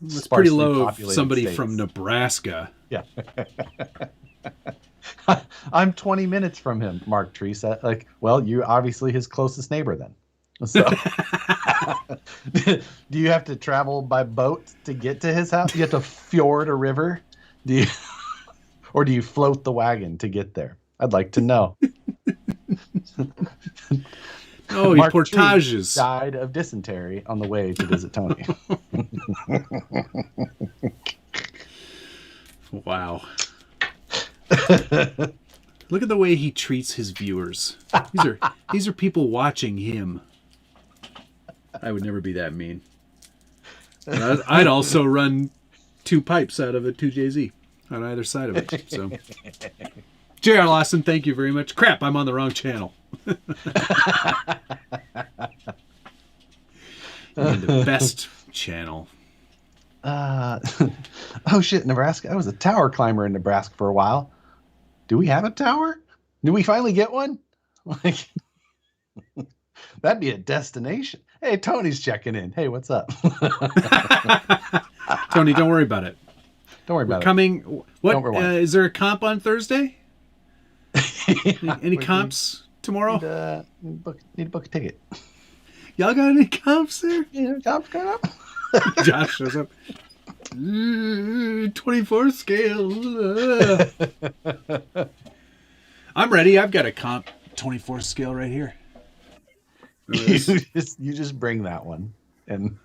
It's pretty low of somebody states. From Nebraska. Yeah. I'm 20 minutes from him, Mark Tree said. Like, well, you're obviously his closest neighbor then. So, do you have to travel by boat to get to his house? Do you have to fjord a river? Or do you float the wagon to get there? I'd like to know. Oh, he portages. Died of dysentery on the way to visit Tony. Wow. Look at the way he treats his viewers. These are people watching him. I would never be that mean. I'd also run 2 pipes out of a 2JZ on either side of it. So, J.R. Lawson, thank you very much. Crap, I'm on the wrong channel. The best channel. Oh shit, Nebraska. I was a tower climber in Nebraska for a while. Do we have a tower? Did we finally get one? Like, that'd be a destination. Hey, Tony's checking in. Hey, what's up? Tony, don't worry about it. Don't worry about it. Coming. What is there a comp on Thursday? Any comps tomorrow? Need to book a ticket. Y'all got any comps there? Yeah, comps coming up. Josh shows up. 24 scale. I'm ready. I've got a comp 24 scale right here. You just bring that one, and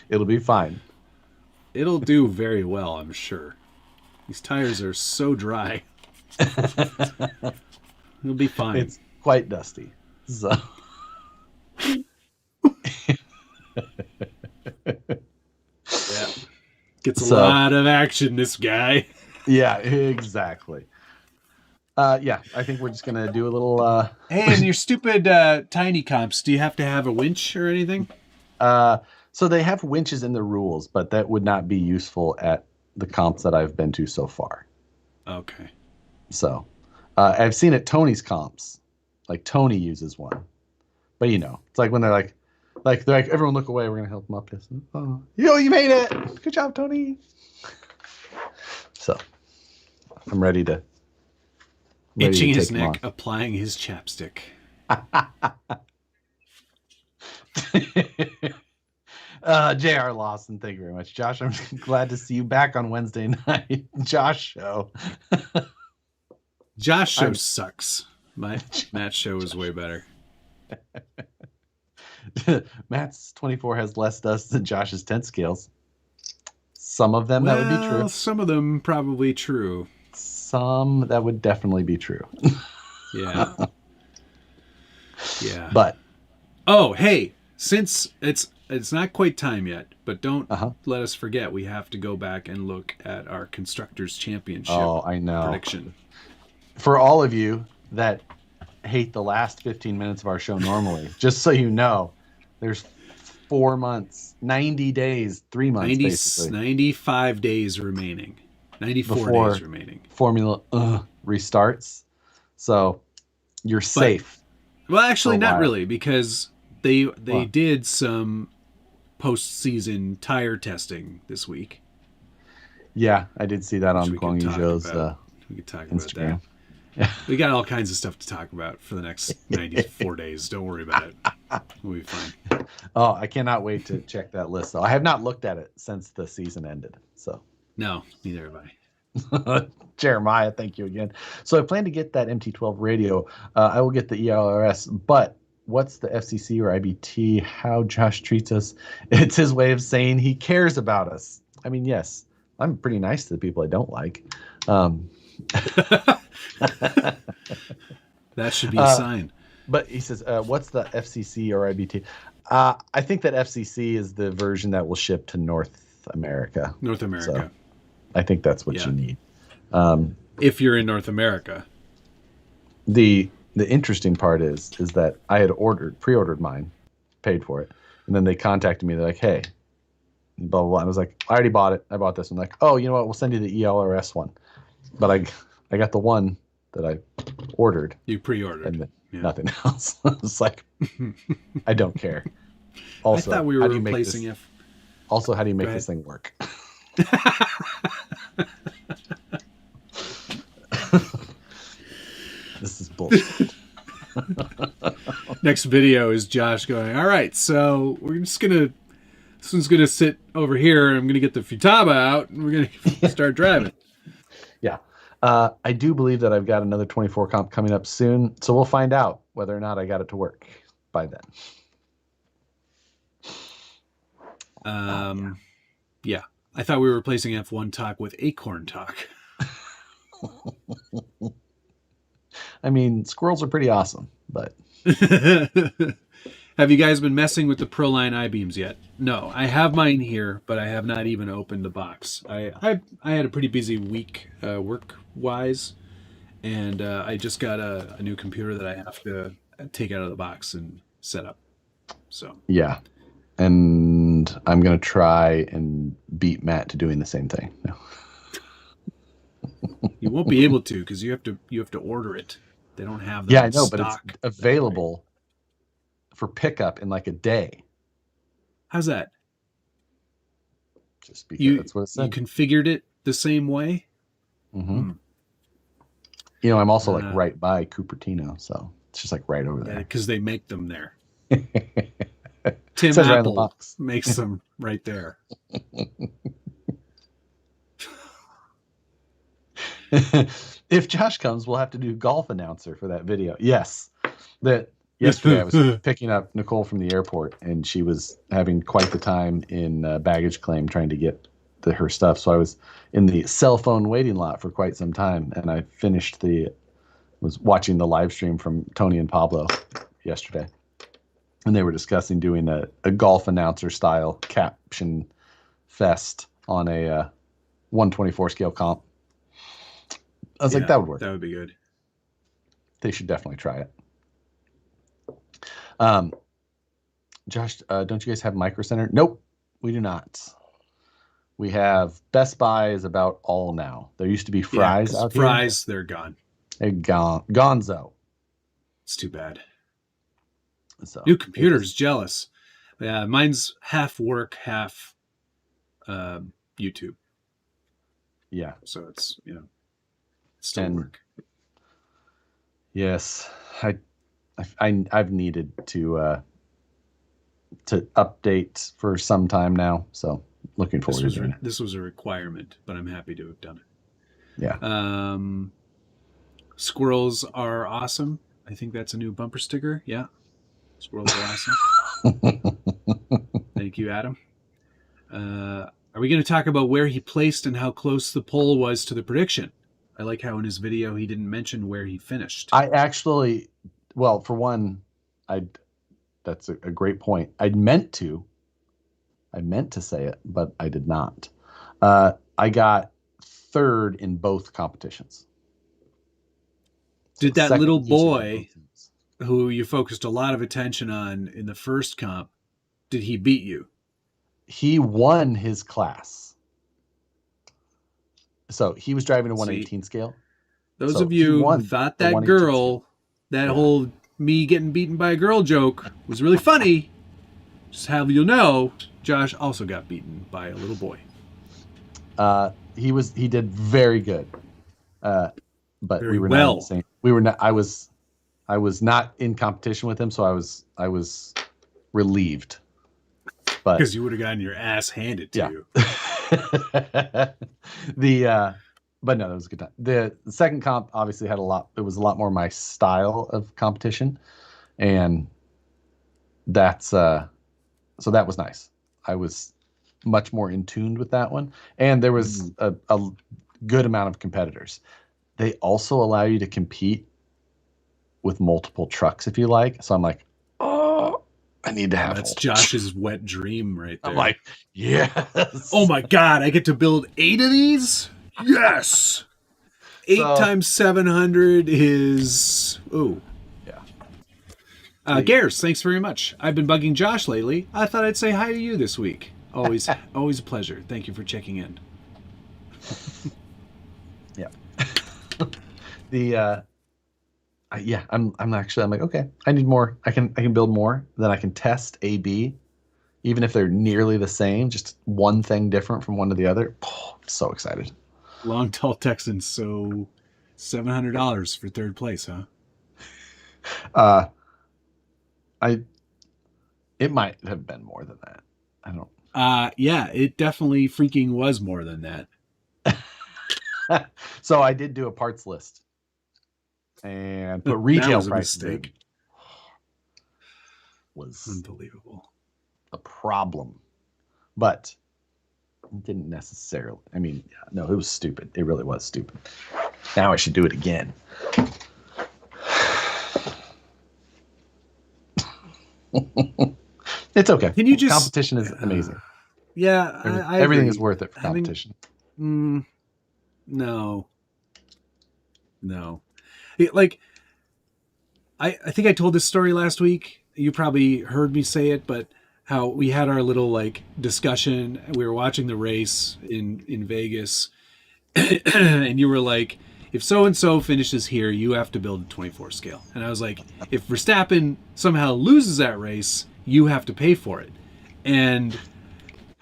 it'll be fine. It'll do very well, I'm sure. These tires are so dry. It'll be fine. It's quite dusty. So. Yeah. Gets a lot of action, this guy. Yeah, exactly. Yeah, I think we're just going to do a little... Hey, and your stupid tiny comps, do you have to have a winch or anything? So they have winches in the rules, but that would not be useful at the comps that I've been to so far. Okay. So I've seen at Tony's comps, like Tony uses one. But, you know, it's like when they're like, everyone look away, we're going to help them up this. Oh, you made it. Good job, Tony. So I'm ready to... Itching his neck, applying his chapstick. J.R. Lawson, thank you very much. Josh, I'm glad to see you back on Wednesday night. Josh show. Josh show sucks. Matt's show is way better. Matt's 24 has less dust than Josh's 10 scales. Some of them that would be true. Some of them probably true. Some that would definitely be true. Yeah. Yeah. But oh, hey, Since it's not quite time yet, but don't Uh-huh. let us forget we have to go back and look at our Constructors Championship I know. prediction. For all of you that hate the last 15 minutes of our show normally, just so you know, there's 4 months, 90 days, 3 months basically. 95 days remaining. 94 before days remaining. Formula restarts. So you're safe. Well, actually not really, because they did some postseason tire testing this week. Yeah, I did see that on Guang Yuzhou's we could talk Instagram. About that. Yeah. We got all kinds of stuff to talk about for the next 94 days. Don't worry about it. We'll be fine. Oh, I cannot wait to check that list, though. I have not looked at it since the season ended. So no, neither have I. Jeremiah, thank you again. So I plan to get that MT12 radio. I will get the ELRS, but what's the FCC or IBT? How Josh treats us? It's his way of saying he cares about us. I mean, yes, I'm pretty nice to the people I don't like. That should be a sign. But he says, what's the FCC or IBT? I think that FCC is the version that will ship to North America. North America. So I think that's what you need. If you're in North America. The interesting part is that I had pre-ordered mine, paid for it, and then they contacted me. They're like, hey, blah, blah, blah. And I was like, I already bought it. I bought this one. Like, oh, you know what? We'll send you the ELRS one. But I got the one that I ordered. You pre-ordered. And nothing else. It's like, I don't care. Also, I thought we were replacing it. Also, how do you make this thing work? This is bullshit. Next video is Josh going, all right, so we're just this one's gonna sit over here, and I'm gonna get the Futaba out, and we're gonna start driving. Yeah. I do believe that I've got another 24 comp coming up soon, so we'll find out whether or not I got it to work by then. Yeah. I thought we were replacing F1 talk with Acorn talk. I mean, squirrels are pretty awesome, but... Have you guys been messing with the Proline I-beams yet? No, I have mine here, but I have not even opened the box. I had a pretty busy week work-wise, and I just got a new computer that I have to take out of the box and set up. So yeah, and I'm going to try and beat Matt to doing the same thing. No. You won't be able to, because you have to order it. They don't have them. Yeah, I know, but it's available for pickup in like a day. How's that? Just because that's what it said. You configured it the same way? Mm-hmm. You know, I'm also like right by Cupertino, so it's just like right over there. Because they make them there. Tim Apple makes them right there. If Josh comes, we'll have to do golf announcer for that video. Yes. Yesterday I was picking up Nicole from the airport, and she was having quite the time in baggage claim trying to get her stuff. So I was in the cell phone waiting lot for quite some time, and I was watching the live stream from Tony and Pablo yesterday. And they were discussing doing a golf announcer style caption fest on a 124 scale comp. I was like, that would work. That would be good. They should definitely try it. Josh, don't you guys have Micro Center? Nope, we do not. We have Best Buy is about all now. There used to be Fry's out here. Fry's, they're gone. They're gone. Gonzo. It's too bad. So, new computer's jealous. Yeah, mine's half work, half YouTube. Yeah. So it's, still work. Yes, I've needed to update for some time now, so looking forward to doing it. This was a requirement, but I'm happy to have done it. Yeah. Squirrels are awesome. I think that's a new bumper sticker. Yeah. Squirrels are awesome. Thank you, Adam. Are we going to talk about where he placed and how close the poll was to the prediction? I like how in his video he didn't mention where he finished. I actually, well, for one, That's a great point. I meant to say it, but I did not. I got third in both competitions. Did that little boy who you focused a lot of attention on in the first comp, did he beat you? He won his class. So he was driving a 118 scale. Those of you who thought that girl, that whole me getting beaten by a girl joke was really funny, just have you know, Josh also got beaten by a little boy. He did very good. But very we were not the same. We were not. I was not in competition with him, so I was relieved. But because you would have gotten your ass handed to you. But no, that was a good time. The second comp obviously had it was a lot more my style of competition, and that's so that was nice. I was much more in tune with that one, and there was a good amount of competitors. They also allow you to compete with multiple trucks if you like. So I'm like, oh, I need to have. That's Josh's wet dream right there. I'm like, yes. Oh my God, I get to build 8 of these? Yes. 8 times 700 is Gares, thanks very much. I've been bugging Josh lately. I thought I'd say hi to you this week. Always always a pleasure. Thank you for checking in. Yeah. I'm like, okay, I need more. I can build more, then I can test A/B, even if they're nearly the same, just one thing different from one to the other. Oh, I'm so excited. Long Tall Texan, so $700 for third place, huh? It might have been more than that. I don't. Yeah, it definitely freaking was more than that. So I did do a parts list and put retail prices was unbelievable. A problem, but it didn't necessarily. I mean, no, it was stupid. It really was stupid. Now I should do it again. It's okay. Can you just competition is amazing. Yeah, everything is worth it for competition. No. Like, I think I told this story last week. You probably heard me say it, but how we had our little like discussion. We were watching the race in Vegas, and you were like, if so-and-so finishes here, you have to build a 24 scale. And I was like, if Verstappen somehow loses that race, you have to pay for it. And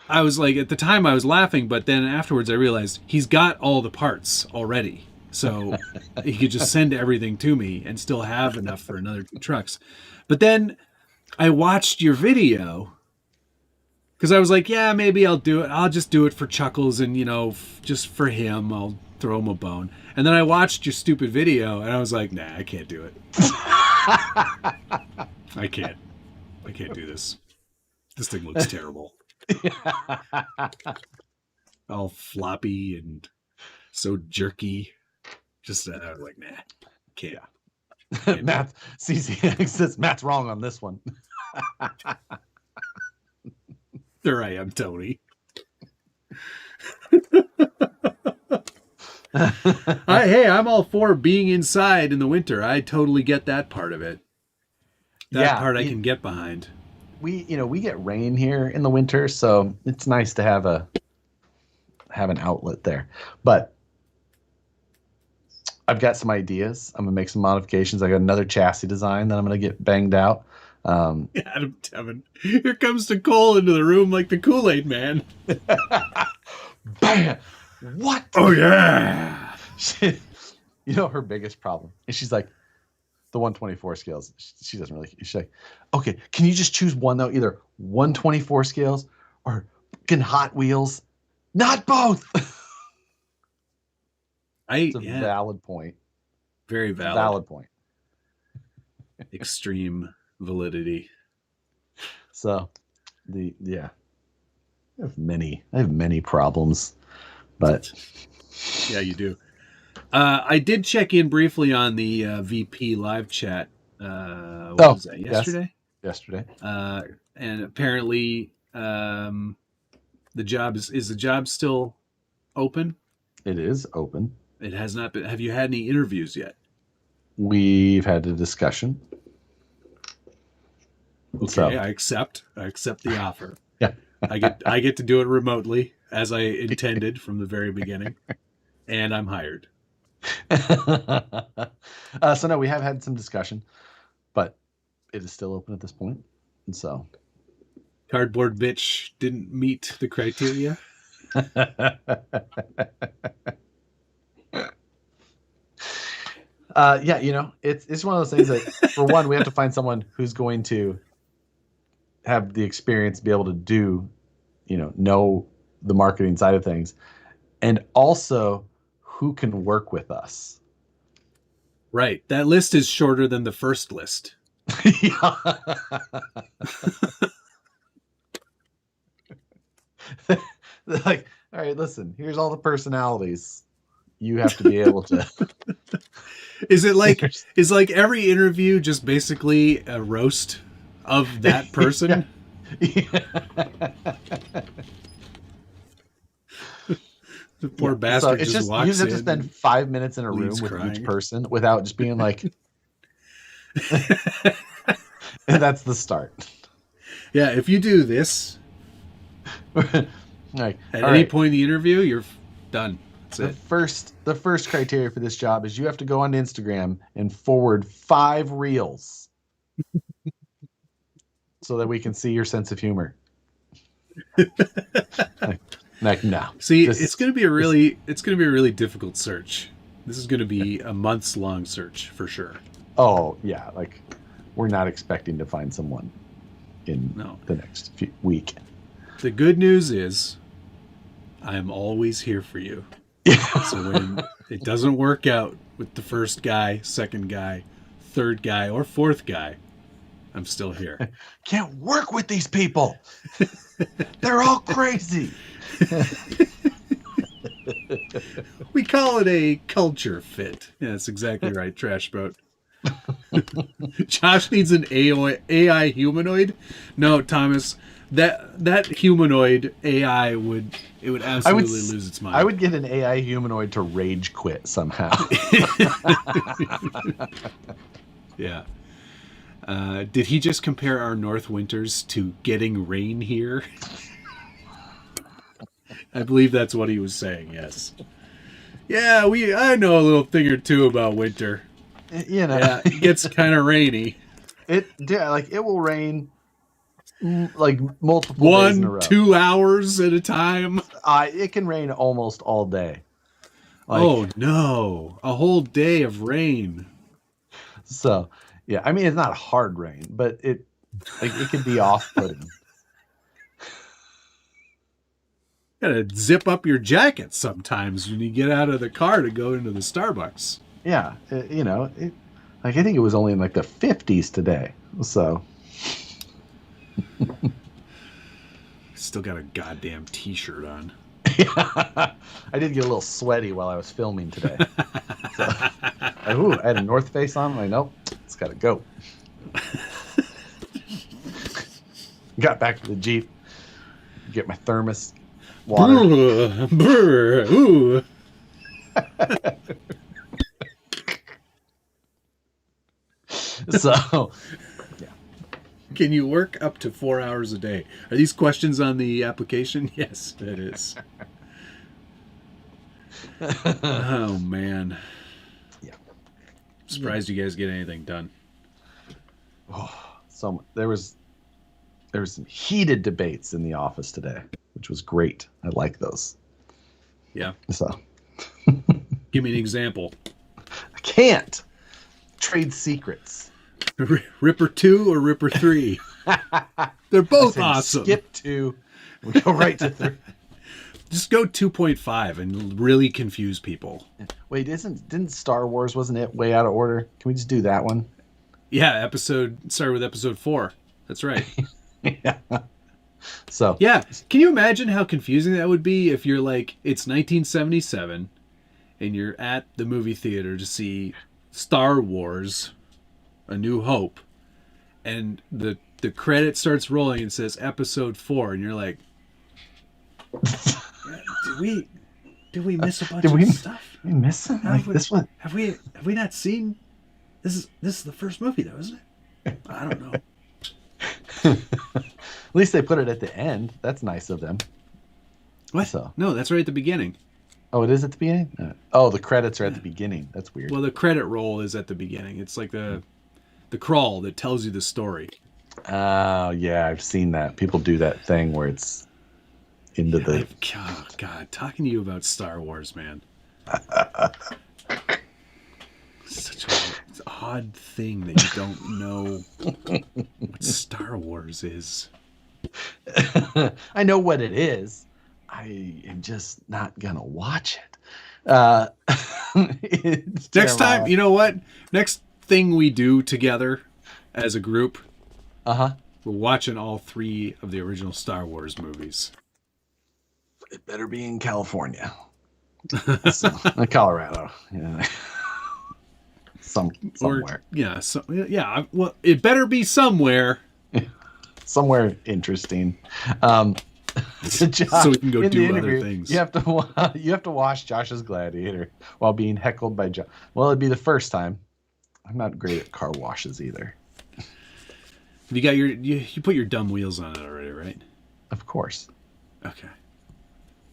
I was like, at the time I was laughing, but then afterwards I realized he's got all the parts already. So he could just send everything to me and still have enough for another 2 trucks. But then I watched your video because I was like, yeah, maybe I'll do it. I'll just do it for chuckles and, just for him, I'll throw him a bone. And then I watched your stupid video and I was like, nah, I can't do it. I can't do this. This thing looks terrible. All floppy and so jerky. Just I was like, nah, can't. Matt, CCX says Matt's wrong on this one. There I am, Tony. I'm all for being inside in the winter. I totally get that part of it. That part I can get behind. We get rain here in the winter, so it's nice to have an outlet there. But I've got some ideas. I'm gonna make some modifications. I got another chassis design that I'm gonna get banged out. Adam Tevin, here comes Nicole into the room like the Kool-Aid man. Bam! What? Oh yeah. Her biggest problem is she's like, the 124 scales. She doesn't really. She's like, okay, can you just choose one though? Either 124 scales or fucking Hot Wheels, not both. It's a valid point. Very valid. Valid point. Extreme validity. So, I have many problems, but yeah, you do. I did check in briefly on the VP live chat. Was that yesterday? yesterday. And apparently, the job is the job still open? It is open. It has not been. Have you had any interviews yet? We've had a discussion. Okay, so, I accept the offer. Yeah. I get to do it remotely as I intended from the very beginning, and I'm hired. So no, we have had some discussion, but it is still open at this point. And so Cardboard bitch didn't meet the criteria. Yeah, you know, it's one of those things that, for one, we have to find someone who's going to have the experience, be able to do, know the marketing side of things, and also who can work with us. Right. That list is shorter than the first list. Yeah. Like, all right, listen, here's all the personalities. You have to be able to. Is like every interview just basically a roast of that person? Yeah. The poor bastard so just walks in. You just have to spend 5 minutes in a room with each person without just being like. And that's the start. Yeah, if you do this like, at any point in the interview, you're done. The first criteria for this job is you have to go on Instagram and forward 5 reels so that we can see your sense of humor. Like no. See, it's going to be a really difficult search. This is going to be a months long search for sure. Oh yeah, like we're not expecting to find someone in the next week. The good news is I'm always here for you. So when it doesn't work out with the first guy, second guy, third guy, or fourth guy, I'm still here. Can't work with these people. They're all crazy. We call it a culture fit. Yeah, that's exactly right, Trash Boat. Josh needs an AI humanoid. No, Thomas, that humanoid AI would absolutely lose its mind. I would get an AI humanoid to rage quit somehow. Yeah. Did he just compare our North winters to getting rain here? I believe that's what he was saying. Yes. Yeah, I know a little thing or two about winter. Yeah, it gets kind of rainy. It will rain like multiple days in a row. 1-2 hours at a time. It can rain almost all day. Oh no, a whole day of rain. So yeah, I mean it's not hard rain, but it can be off-putting. Gotta zip up your jacket sometimes when you get out of the car to go into the Starbucks. Yeah, I think it was only in like the 50s today. So still got a goddamn t-shirt on. Yeah, I did get a little sweaty while I was filming today. So, I had a North Face on. I'm like, nope, it's got to go. Got back to the Jeep, get my thermos, water. Ooh. So, yeah. Can you work up to 4 hours a day? Are these questions on the application? Yes, it is. Oh, man. Yeah. Surprised you guys get anything done. Oh, so there was some heated debates in the office today, which was great. I like those. Yeah. So, give me an example. I can't. Trade secrets. Ripper 2 or Ripper 3? They're both awesome. Skip 2. We go right to 3. Just go 2.5 and really confuse people. Wait, didn't Star Wars, wasn't it way out of order? Can we just do that one? Yeah, started with episode 4. That's right. Yeah. So yeah, can you imagine how confusing that would be if you're like, it's 1977 and you're at the movie theater to see Star Wars A New Hope, and the the credit starts rolling and says episode 4, and you're like, did we miss a bunch of stuff? Did we miss something? Like this one? Have we not seen? This is the first movie though, isn't it? I don't know. At least they put it at the end. That's nice of them. What? So. No, that's right at the beginning. Oh, it is at the beginning? Oh, the credits are at the beginning. That's weird. Well, the credit roll is at the beginning. It's like the crawl that tells you the story. Oh, yeah, I've seen that. People do that thing where it's into the... Oh, God, talking to you about Star Wars, man. Such an odd thing that you don't know what Star Wars is. I know what it is. I am just not gonna watch it. Next time, you know what? Next thing we do together as a group, we're watching all 3 of the original Star Wars movies. It better be in California, Colorado, yeah. Somewhere. Well, it better be somewhere. Somewhere interesting. So we can go do other things. You have to watch Josh's Gladiator while being heckled by Josh. Well, it'd be the first time. I'm not great at car washes either. Have you got you put your dumb wheels on it already, right? Of course. Okay.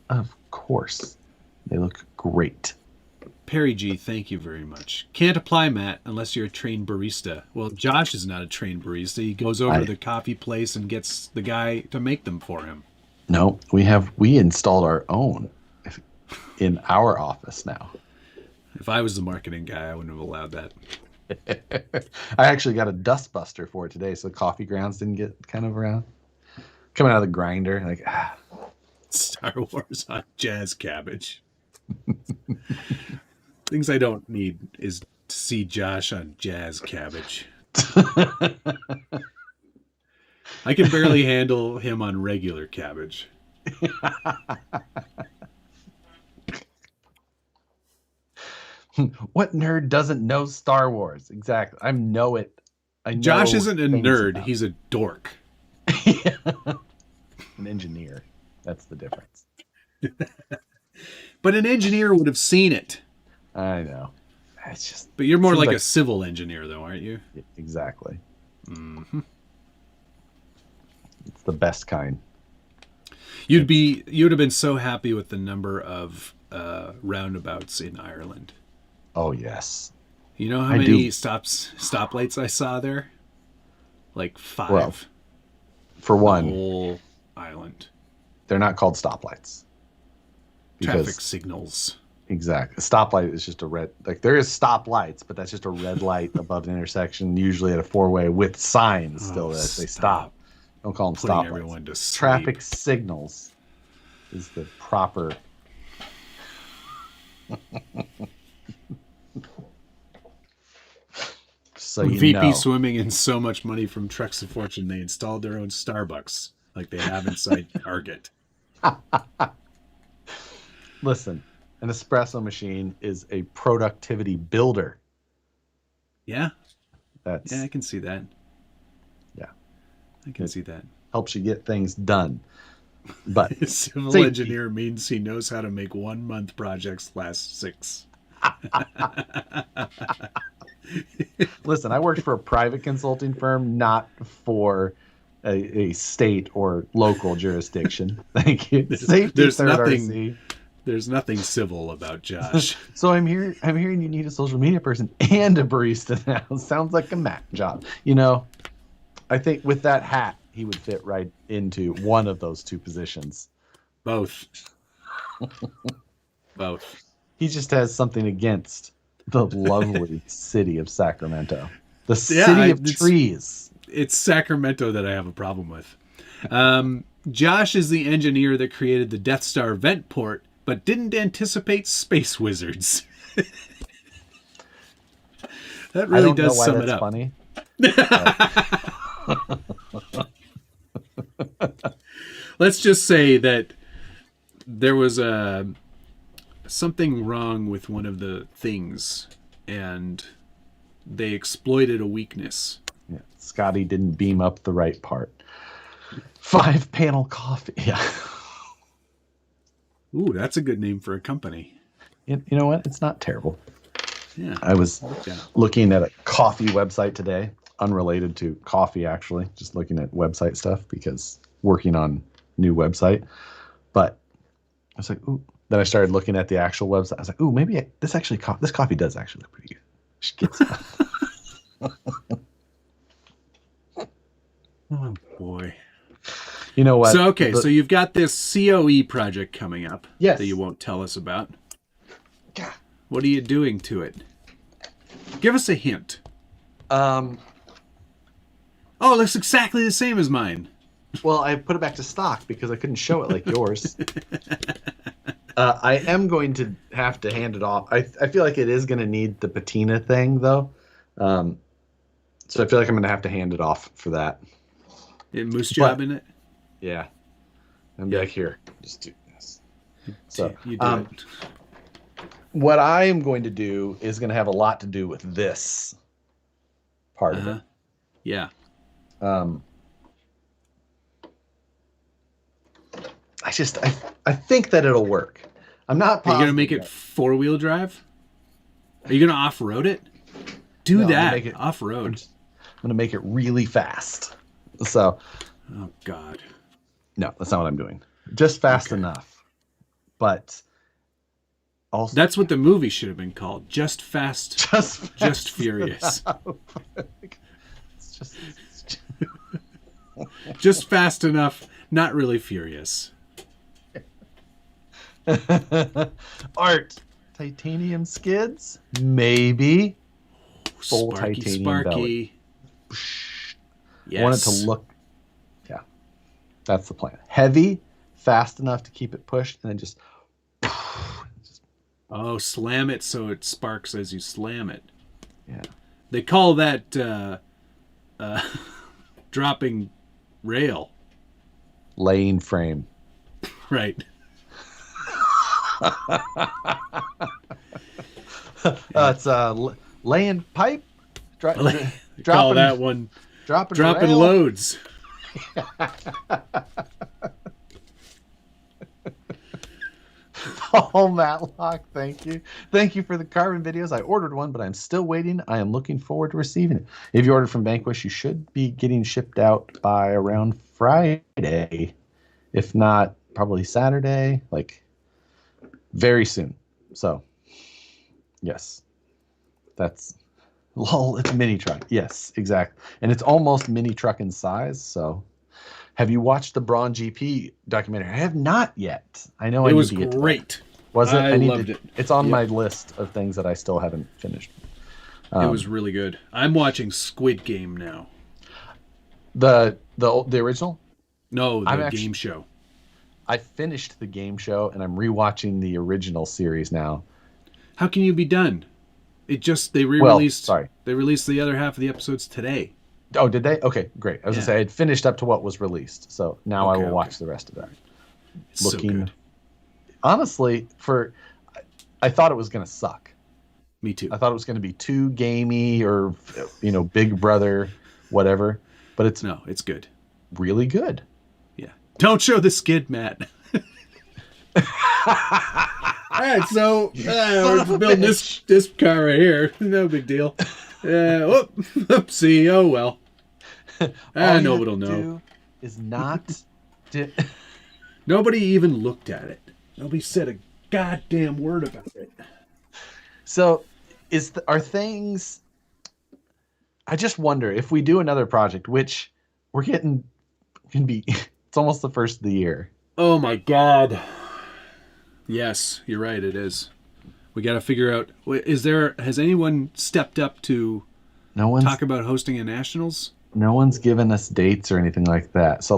Of course. They look great. Perry G, thank you very much. Can't apply, Matt, unless you're a trained barista. Well, Josh is not a trained barista. He goes over to the coffee place and gets the guy to make them for him. No, we installed our own in our office now. If I was the marketing guy, I wouldn't have allowed that. I actually got a dust buster for it today, so the coffee grounds didn't get kind of around. Coming out of the grinder, like Star Wars on jazz cabbage. Things I don't need is to see Josh on jazz cabbage. I can barely handle him on regular cabbage. What nerd doesn't know Star Wars? Exactly. I know it. Josh isn't a nerd. He's a dork. An engineer. That's the difference. But an engineer would have seen it. I know. It's just. But you're more like a civil engineer, though, aren't you? Exactly. Mm-hmm. It's the best kind. You'd have been so happy with the number of roundabouts in Ireland. Oh yes. You know how many stoplights I saw there? Like 5. Well, for one, the whole island. They're not called stoplights. Traffic signals. Exactly. A stoplight is just a red. Like there is stoplights, but that's just a red light above an intersection, usually at a 4-way with signs still that they stop. Don't call them stoplights. Traffic signals is the proper. So VP Swimming in so much money from Trucks of Fortune, they installed their own Starbucks like they have inside Target. Listen, an espresso machine is a productivity builder. Yeah. I can see that. Yeah. I can see that. Helps you get things done. But civil engineer means he knows how to make 1-month projects last 6. Listen, I worked for a private consulting firm, not for a state or local jurisdiction. Thank you. There's nothing civil about Josh. So I'm hearing you need a social media person and a barista now. Sounds like a Mac job. You know, I think with that hat, he would fit right into one of those 2 positions. Both. He just has something against the lovely city of Sacramento. The city of trees. It's Sacramento that I have a problem with. Josh is the engineer that created the Death Star vent port, but didn't anticipate space wizards. That really does sum it up. Funny. Let's just say that there was something wrong with one of the things, and they exploited a weakness Yeah, Scotty didn't beam up the right part. 5-panel coffee. Yeah. Ooh, that's a good name for a company. You know what? It's not terrible. Yeah. I was looking at a coffee website today, unrelated to coffee, actually, just looking at website stuff because working on new website. But I was like, ooh. Then I started looking at the actual website. I was like, ooh, maybe this coffee does actually look pretty good. Should get some. Oh boy. You know what? So you've got this COE project coming up. Yes. That you won't tell us about. Yeah. What are you doing to it? Give us a hint. Oh, it looks exactly the same as mine. Well, I put it back to stock because I couldn't show it like yours. I am going to have to hand it off. I feel like it is going to need the patina thing, though. So I feel like I'm going to have to hand it off for that. Moose job in it? Yeah. And be like, here, just do this. So you do it. What I am going to do is going to have a lot to do with this part of it. Yeah. I think that it'll work. I'm not positive. Are you going to make it 4-wheel drive? Are you going to off-road it? Do that. Off-road. I'm going to make it really fast. So. Oh, God. No, that's not what I'm doing. Just fast enough. But also. That's what the movie should have been called. Just Fast. Just Furious. It's just fast enough, not really furious. Art. Titanium skids? Maybe. Full Sparky, titanium Sparky. belly. Yes. I want it to look. Yeah. That's the plan. Heavy, fast enough to keep it pushed, and then just. Oh, slam it so it sparks as you slam it. Yeah. They call that dropping rail. Laying frame. Right. It's laying pipe. Dropping that one. Dropping loads. Oh, Matlock, thank you. Thank you for the carbon videos. I ordered one, but I'm still waiting. I am looking forward to receiving it. If you ordered from Vanquish, you should be getting shipped out by around Friday. If not, probably Saturday, like very soon. So, yes. That's lol, it's mini truck. Yes, exactly. And it's almost mini truck in size, so have you watched the Braun GP documentary? I have not yet. I know it I was need to get great. To was it? I loved it. It's on my list of things that I still haven't finished. It was really good. I'm watching Squid Game now. The original? No, the game show. I finished the game show and I'm rewatching the original series now. How can you be done? They re-released. Well, sorry. They released the other half of the episodes today. Oh, did they? Okay, great. I was gonna say I had finished up to what was released, so now I will watch the rest of that. It's so good. Honestly, I thought it was gonna suck. Me too. I thought it was gonna be too gamey or Big Brother, whatever. But it's good. Really good. Yeah. Don't show the skid, Matt. All right, so we're building this car right here. No big deal. Oopsie. Oh well. Nobody'll know. Is not. Nobody even looked at it. Nobody said a goddamn word about it. So, are things? I just wonder if we do another project, which we're getting can be. It's almost the first of the year. Oh my God. Yes, you're right. It is. We got to figure out. Has anyone stepped up to talk about hosting a nationals? No one's given us dates or anything like that. So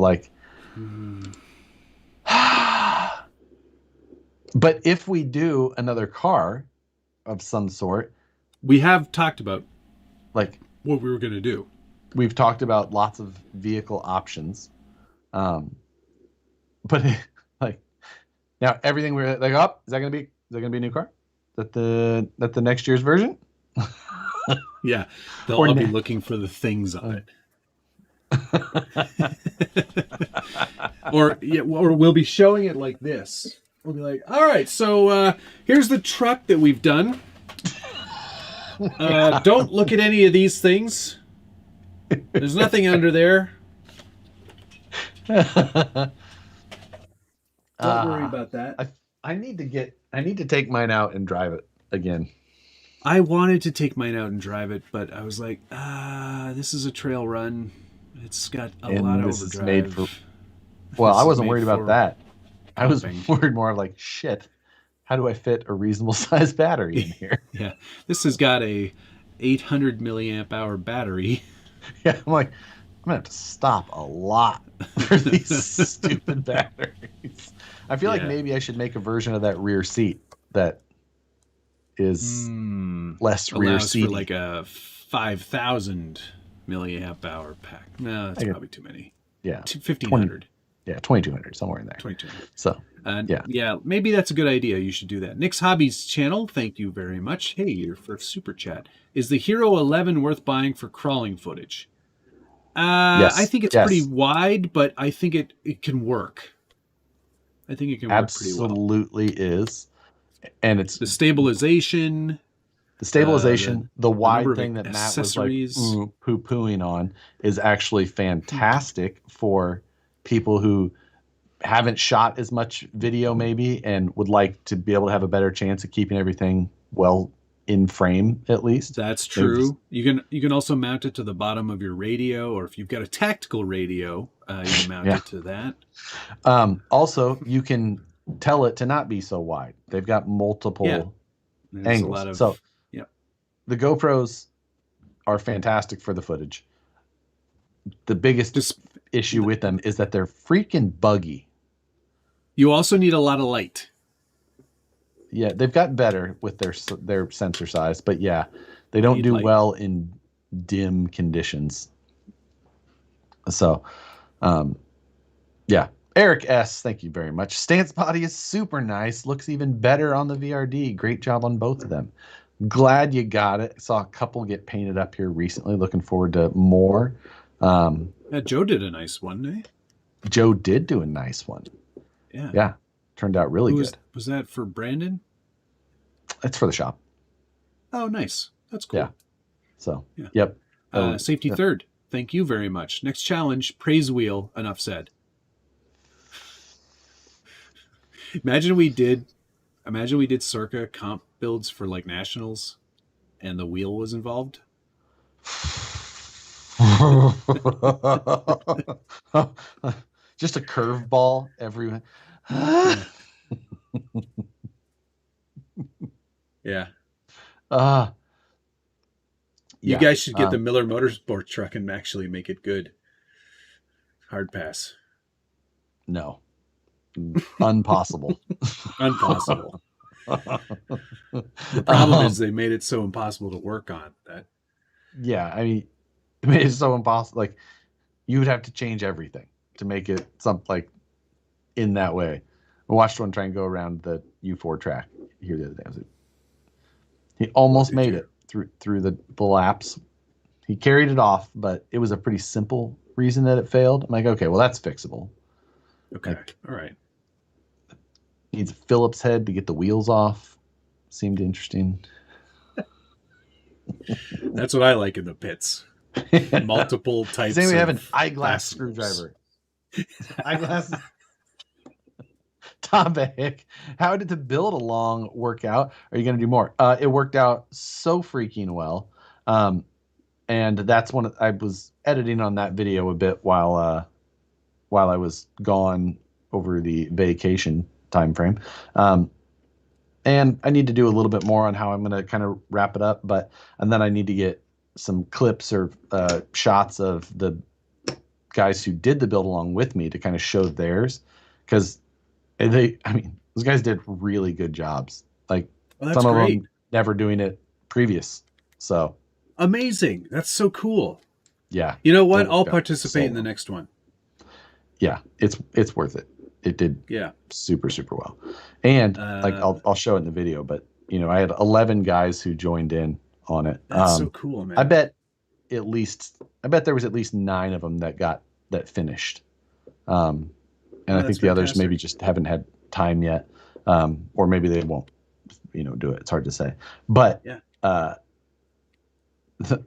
but if we do another car of some sort, we have talked about what we were going to do. We've talked about lots of vehicle options, but now everything we're is that going to be a new car? That the next year's version? Yeah, they'll Or all be looking for the things on it. Or we'll be showing it like this. We'll be like, all right, so here's the truck that we've done. Don't look at any of these things. There's nothing under there. Don't worry about that. I need to take mine out and drive it again. I wanted to take mine out and drive it, but I was like, this is a trail run. It's got a lot of overdrive. Well, I wasn't worried about that. I was worried more like, shit, how do I fit a reasonable size battery in here? Yeah, this has got a 800 milliamp hour battery. Yeah, I'm like, I'm gonna have to stop a lot for these stupid batteries. I feel like maybe I should make a version of that rear seat that is less rear seat, for like a 5,000 milliamp hour pack. No, that's probably too many. Yeah, 1,500. Yeah, 2,200, somewhere in there. 2,200. So yeah, maybe that's a good idea. You should do that. Nick's Hobbies channel, thank you very much. Hey, your first super chat. Is the Hero 11 worth buying for crawling footage? Yes. I think it's pretty wide, but I think it can work. I think it can work pretty well. Absolutely is. And it's the stabilization. The wide thing that Matt was like poo-pooing on is actually fantastic for people who haven't shot as much video maybe and would like to be able to have a better chance of keeping everything well in frame at least. That's true. You can also mount it to the bottom of your radio, or if you've got a tactical radio, you can mount it to that. Also, you can tell it to not be so wide. They've got multiple angles. The GoPros are fantastic for the footage. The biggest issue with them is that they're freaking buggy. You also need a lot of light. Yeah, they've got better with their sensor size, but yeah, they don't do well in dim conditions. So, yeah. Eric S., thank you very much. Stance body is super nice. Looks even better on the VRD. Great job on both of them. Glad you got it. Saw a couple get painted up here recently. Looking forward to more. Joe did a nice one, eh? Joe did do a nice one. Yeah. Yeah. Turned out really good. Was that for Brandon? It's for the shop. Oh, nice. That's cool. Yeah. So, yep. Safety third. Thank you very much. Next challenge, praise wheel. Enough said. Imagine we did circa comp builds for like nationals and the wheel was involved. Just a curveball everywhere. Yeah. You guys should get the Miller Motorsport truck and actually make it good. Hard pass. No. Impossible. Impossible. The problem is they made it so impossible to work on that. Yeah, I mean, it made it so impossible. Like, you would have to change everything to make it something like in that way. I watched one try and go around the U4 track here the other day. He almost made it through the laps. He carried it off, but it was a pretty simple reason that it failed. I'm like, okay, well, that's fixable. Okay, all right. Needs a Phillips head to get the wheels off. Seemed interesting. That's what I like in the pits. Multiple types. Does anybody have an eyeglass screwdriver? Eyeglasses. Topic. How did the build along work out? Are you going to do more? It worked out so freaking well. And that's I was editing on that video a bit while I was gone over the vacation time frame. And I need to do a little bit more on how I'm going to kind of wrap it up, and then I need to get some clips or shots of the guys who did the build along with me to kind of show theirs, because those guys did really good jobs. Like, some of them never doing it previous. So amazing. That's so cool. Yeah. You know what? I'll participate in the next one. Yeah, it's worth it. It did super, super well. And I'll show it in the video, but I had 11 guys who joined in on it. That's so cool, man. I bet there was at least 9 of them that finished. And I think the others maybe just haven't had time yet. Or maybe they won't, do it. It's hard to say. But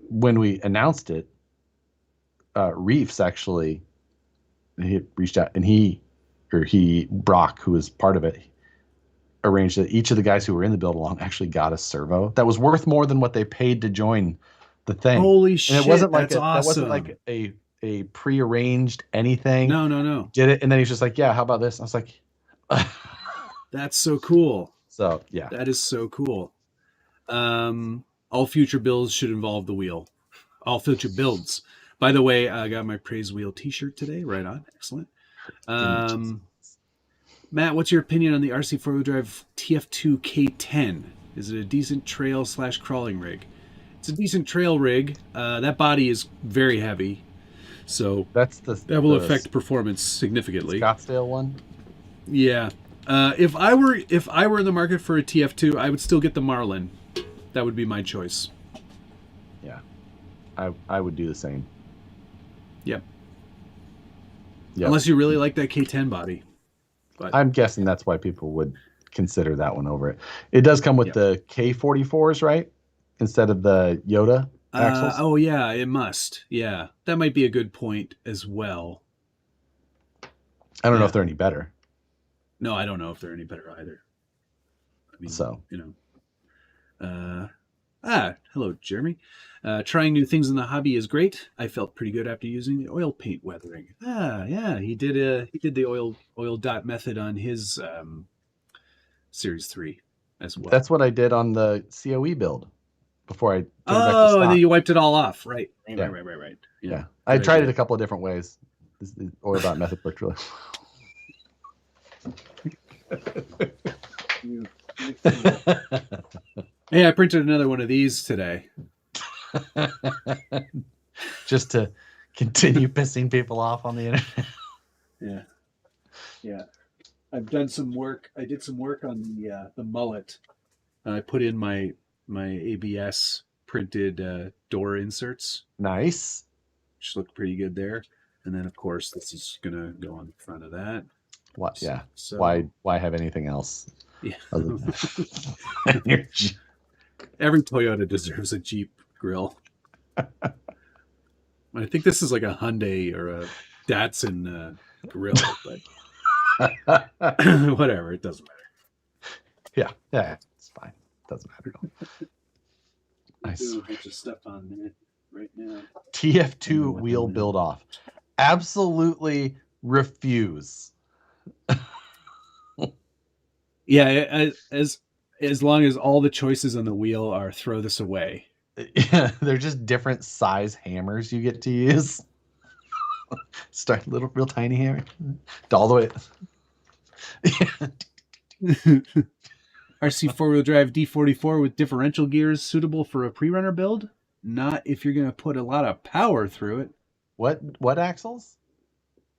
when we announced it, Reefs actually, he reached out, and Brock, who was part of it, arranged that each of the guys who were in the build along actually got a servo that was worth more than what they paid to join the thing. Holy shit! And it wasn't like that's awesome. That wasn't like a prearranged anything. No. Did it, and then he's just like, "Yeah, how about this?" I was like, "That's so cool." So yeah, that is so cool. All future builds should involve the wheel. All future builds. By the way, I got my Praise Wheel T-shirt today. Right on, excellent. Matt, what's your opinion on the RC 4-wheel drive TF2 K10? Is it a decent trail / crawling rig? It's a decent trail rig. That body is very heavy, so that will affect performance significantly. Scottsdale one. Yeah. If I were in the market for a TF2, I would still get the Marlin. That would be my choice. Yeah, I would do the same. Yep. Unless you really like that K10 body. But I'm guessing that's why people would consider that one over it. It does come with the K44s, right? Instead of the Yoda axles. Oh yeah, it must. Yeah, that might be a good point as well. I don't know if they're any better. No, I don't know if they're any better either. I mean, hello, Jeremy. Trying new things in the hobby is great. I felt pretty good after using the oil paint weathering. Yeah, he did the oil dot method on his Series 3 as well. That's what I did on the COE build before I turned back to stock. And then you wiped it all off, right? Right. Yeah. I tried it a couple of different ways. The oil dot method worked really Hey, I printed another one of these today. Just to continue pissing people off on the internet. Yeah. I've done some work. I did some work on the mullet. I put in my ABS printed door inserts. Nice. Which look pretty good there. And then, of course, this is going to go on the front of that. What? Yeah. So, why have anything else? Yeah. Every Toyota deserves a Jeep grill. I think this is like a Hyundai or a Datsun grill, but whatever. It doesn't matter. Yeah, it's fine. It doesn't matter. Nice. Do a bunch of stuff on there right now. TF2 wheel build off. Absolutely refuse. Yeah, as long as all the choices on the wheel are throw this away. Yeah, they're just different size hammers you get to use. Start real tiny hammer, all the way. RC 4-wheel drive D44 with differential gears suitable for a pre-runner build. Not if you're going to put a lot of power through it. What axles?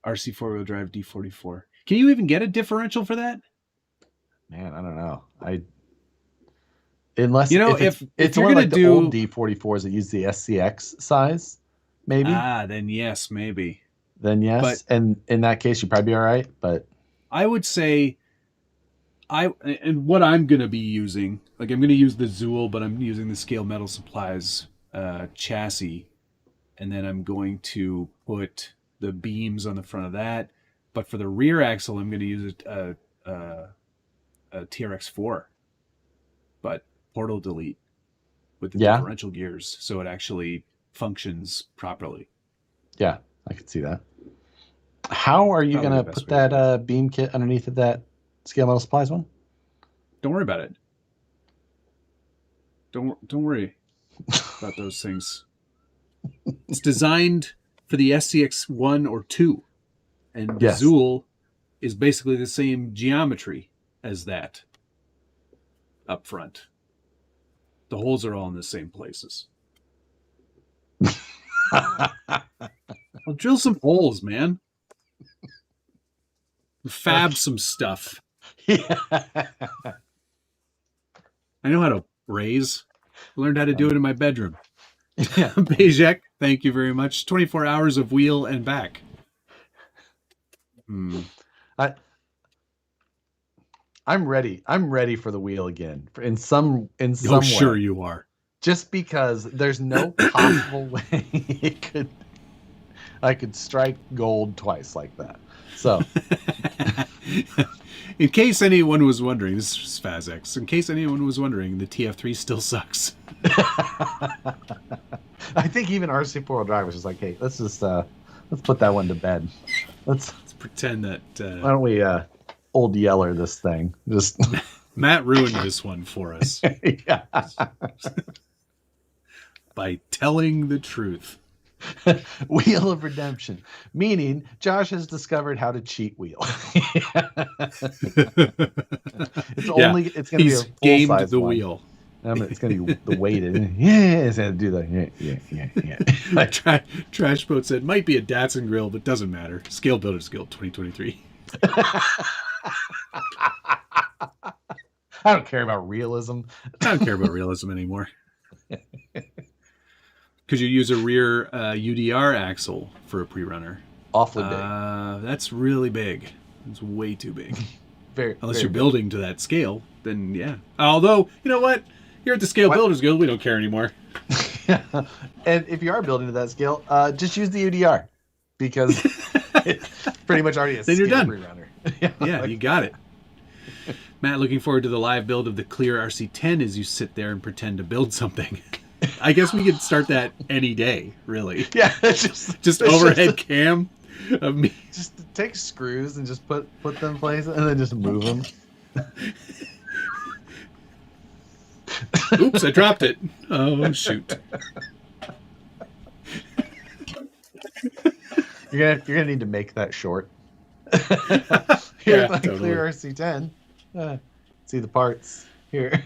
RC 4-wheel drive D44. Can you even get a differential for that? Man, I don't know. Unless if it's you're one going like to the old D44s that use the SCX size, maybe. Then yes, maybe. Then yes, but and in that case, you'd probably be all right. But I would say, and what I'm going to be using, like I'm going to use the Zool, but I'm using the Scale Metal Supplies chassis, and then I'm going to put the beams on the front of that. But for the rear axle, I'm going to use a TRX4, but portal delete with the differential gears, so it actually functions properly. Yeah, I can see that. How are you going to put that beam kit underneath of that Scale Metal Supplies one? Don't worry about it. Don't worry about those things. It's designed for the SCX 1 or 2, and the Zool is basically the same geometry as that up front. The holes are all in the same places. I'll drill some holes, man. Fab some stuff. Yeah. I know how to raise. Learned how to do it in my bedroom. Yeah. Bejek, thank you very much. 24 hours of wheel and back. I'm ready. I'm ready for the wheel again. In some Oh, sure way. you are. Just because there's no possible way I could strike gold twice like that. So, in case anyone was wondering, this is Fazex. In case anyone was wondering, the TF3 still sucks. I think even RC4 Drive was just like, hey, let's put that one to bed. Let's pretend that. Why don't we old yeller this thing? Just Matt ruined this one for us. Yeah. By telling the truth. Wheel of Redemption, meaning Josh has discovered how to cheat wheel. It's going to be a full size the one. Wheel. It's going to be the weighted. Yeah, it's going to do that. Yeah. Trash Boat said, might be a Datsun grill, but doesn't matter. Scale Builders Guild 2023. I don't care about realism. I don't care about realism anymore. Could you use a rear UDR axle for a pre-runner? Awfully big. That's really big. It's way too big. Unless you're big. building to that scale, then yeah. Although, you know what? Here at the Scale Builders Guild, we don't care anymore. And if you are building to that scale, just use the UDR. Because it's pretty much already a then you're done. pre-runner. Yeah, you got it. Matt, looking forward to the live build of the Clear RC10 as you sit there and pretend to build something. I guess we could start that any day, really. Yeah, just overhead cam of me. Just take screws and just put them in place and then just move them. Oops, I dropped it. Oh, shoot. You're gonna need to make that short. Here's my totally. Clear RC10. See the parts here.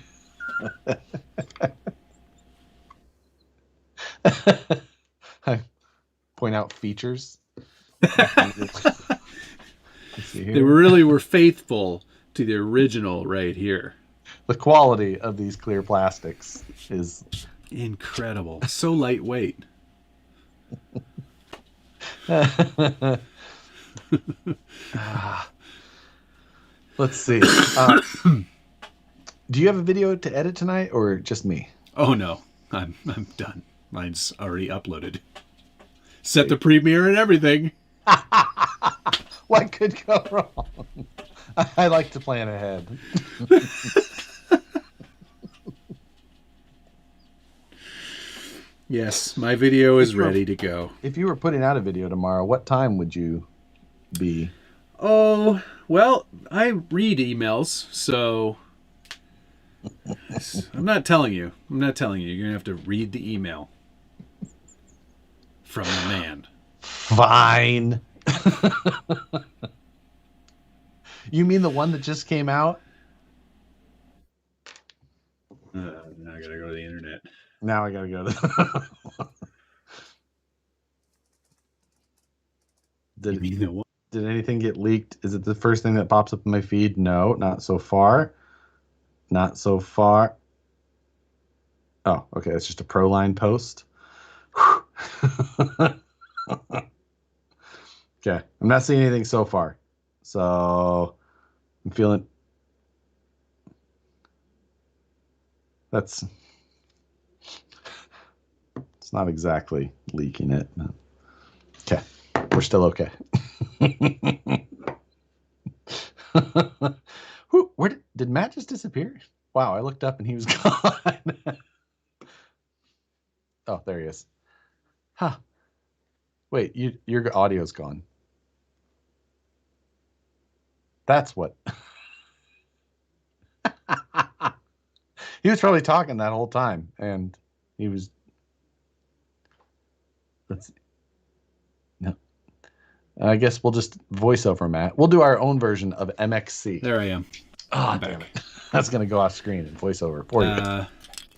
I point out features. They really were faithful to the original right here. The quality of these clear plastics is incredible. So lightweight. Let's see. Do you have a video to edit tonight or just me? Oh no, I'm done. Mine's already uploaded. Set the premiere and everything. What could go wrong? I like to plan ahead. Yes, my video is ready to go. If you were putting out a video tomorrow, what time would you be? Oh, well, I read emails, so I'm not telling you. You're going to have to read the email from the man. Fine. You mean the one that just came out? Now I got to go to the internet. Now I got to go to Did anything get leaked? Is it the first thing that pops up in my feed? No, not so far. Not so far. Oh, okay. It's just a Proline post. Okay. I'm not seeing anything so far. So I'm feeling it's not exactly leaking it. Okay. We're still okay. Where did Matt just disappear? Wow, I looked up and he was gone. Oh, there he is. Huh. Wait, your audio's gone. That's what. He was probably talking that whole time, and he was. Let's see. No. I guess we'll just voice over Matt. We'll do our own version of MXC. There I am. Oh, damn it. That's going to go off screen and voice over for you.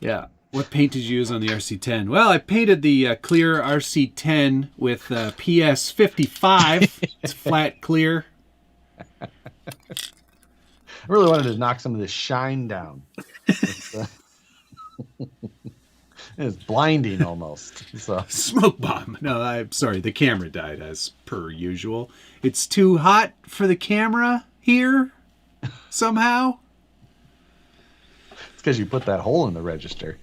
Yeah. What paint did you use on the RC10? Well, I painted the clear RC10 with PS55. It's flat clear. I really wanted to knock some of this shine down. It's blinding almost. So Smoke bomb. No, I'm sorry. The camera died as per usual. It's too hot for the camera here somehow. it's because you put that hole in the register.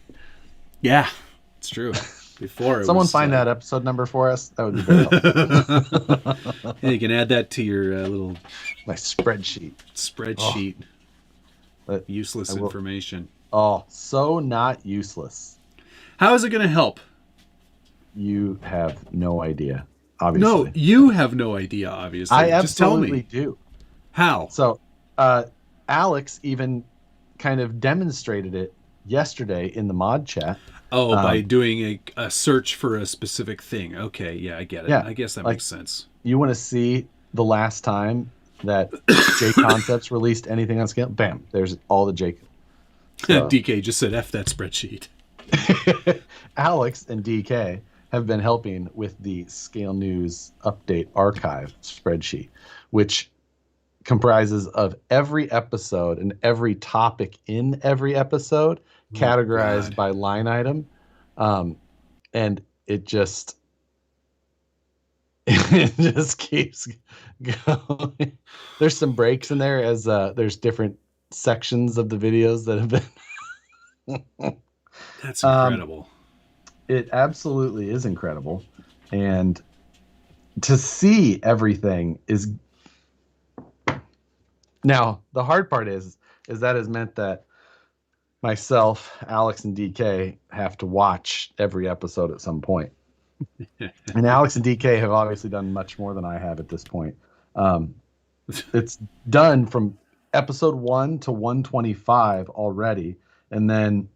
Yeah, it's true. Before Someone find that episode number for us. That would be very helpful. Yeah, you can add that to your little my spreadsheet. Useless information. Oh, so not useless. How is it going to help? You have no idea, obviously. No, you have no idea, obviously. I Just tell me. absolutely do. How? So, Alex even kind of demonstrated it yesterday in the mod chat. Oh, by doing a search for a specific thing. Okay, yeah, I get it. Yeah, I guess that makes sense. You want to see the last time that J Concepts released anything on scale? Bam, there's all the J. So. DK just said F that spreadsheet. Alex and DK have been helping with the Scale News Update Archive spreadsheet, which comprises of every episode and every topic in every episode categorized by line item. And it just keeps going. There's some breaks in there as there's different sections of the videos that have been That's incredible. It absolutely is incredible. And to see everything is... Now, the hard part is that has meant that myself, Alex, and DK have to watch every episode at some point. And Alex and DK have obviously done much more than I have at this point. It's done from episode 1 to 125 already. And then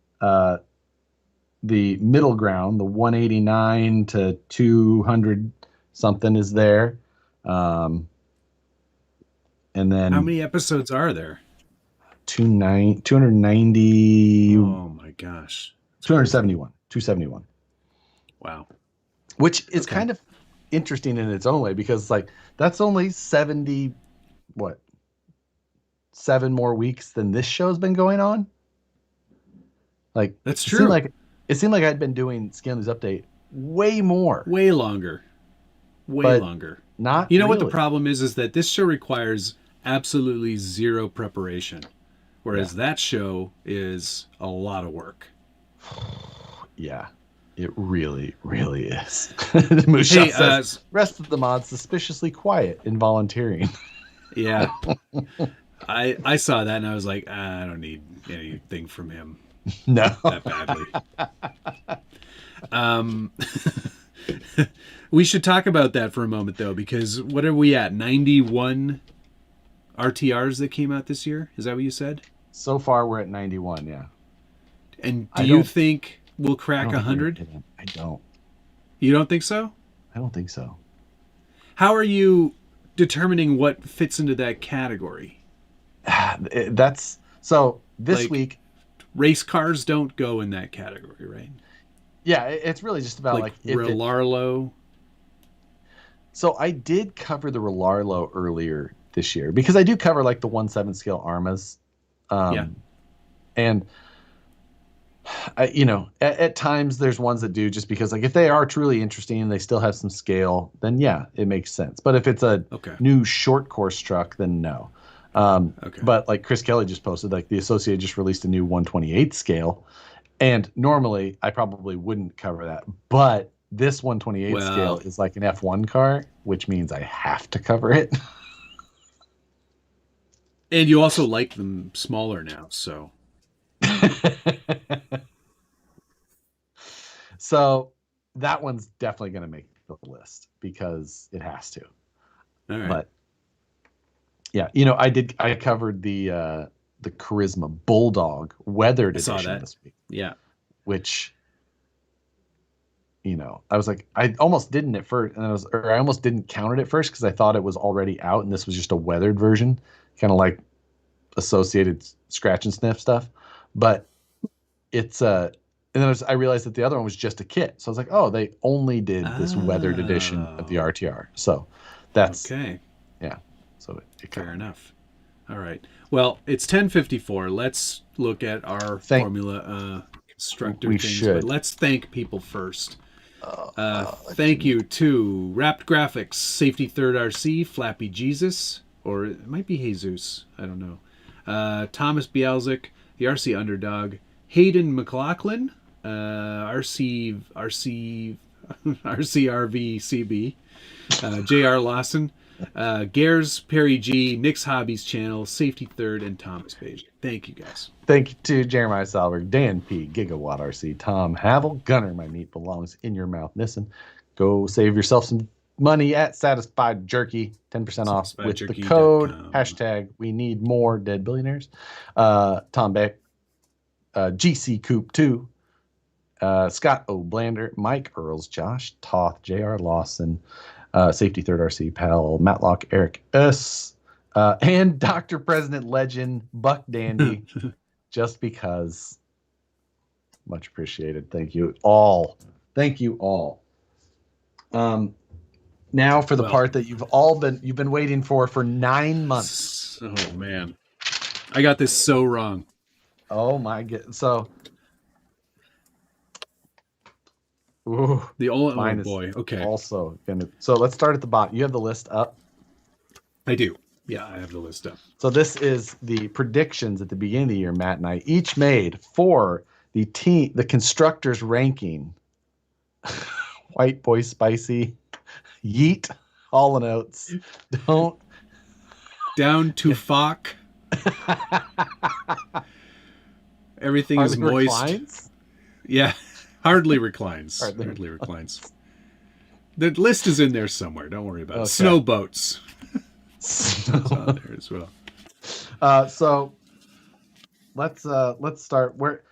the middle ground, the 189 to 200 something is there. And then how many episodes are there? 290. Oh my gosh. 271. 271. Wow. Which is kind of interesting in its own way, because like that's only 7 more weeks than this show's been going on. Like that's true. It seemed like I'd been doing Scale News Update way more. Way longer. Way longer. Not You know really. what the problem is that this show requires absolutely zero preparation. Whereas that show is a lot of work. Yeah. It really, really is. Musha says, rest of the mods suspiciously quiet in volunteering. Yeah. I saw that and I was like, I don't need anything from him. No. That badly. We should talk about that for a moment, though, because what are we at? 91 RTRs that came out this year? Is that what you said? So far, we're at 91, yeah. And do you think we'll crack 100? I don't. You don't think so? I don't think so. How are you determining what fits into that category? That's so this week. Race cars don't go in that category, right? Yeah, it's really just about like Relarlo. So I did cover the Relarlo earlier this year because I do cover like the 1/7 scale Armas. And at times there's ones that do just because like if they are truly interesting and they still have some scale, then yeah, it makes sense. But if it's a new short course truck, then no. But like Chris Kelly just posted, like the Associated just released a new 128 scale, and normally I probably wouldn't cover that, but this 128 scale is like an F1 car, which means I have to cover it. And you also like them smaller now, so. So that one's definitely going to make the list because it has to. All right. But yeah, I covered the Charisma Bulldog weathered edition this week. Yeah. Which, I was like, I almost didn't at first, and I almost didn't count it at first because I thought it was already out and this was just a weathered version, kind of like Associated scratch and sniff stuff. But it's and then I realized that the other one was just a kit. So I was like, oh, they only did this weathered edition of the RTR. So that's okay. Yeah. So fair enough. All right. Well, it's 10:54. Let's look at our Formula Constructor We things, should. but let's thank people first. Thank you to Wrapped Graphics, Safety Third RC, Flappy Jesus, or it might be Jesus, I don't know. Thomas Bialzik, the RC Underdog, Hayden McLaughlin, RCRVCB, JR Lawson, Gares, Perry G, Nick's Hobbies Channel, Safety Third, and Thomas Page. Thank you, guys. Thank you to Jeremiah Salberg, Dan P, Gigawatt RC, Tom Havel, Gunner, my meat belongs in your mouth. Listen, go save yourself some money at Satisfied Jerky, 10% off with the code hashtag we need more dead billionaires. Tom Beck, GC Coop 2, Scott O'Blander, Mike Earls, Josh Toth, JR Lawson, Safety Third RC Pal, Matlock, Eric S, and Dr. President Legend, Buck Dandy, just because. Much appreciated. Thank you all. Thank you all. Now for the part that you've been waiting for 9 months. Oh man, I got this so wrong. Oh my god. So ooh, the only mine oh boy. Okay. Also gonna. So let's start at the bottom. You have the list up. I do. Yeah, I have the list up. So this is the predictions at the beginning of the year. Matt and I each made for the constructors ranking. White Boy Spicy, Yeet, Hall and Oates, don't down to Fock. Everything hardly is moist. Reclines? Yeah, hardly reclines. Hardly reclines. The list is in there somewhere. Don't worry about it. Snow boats. It's on there as well. So let's start where.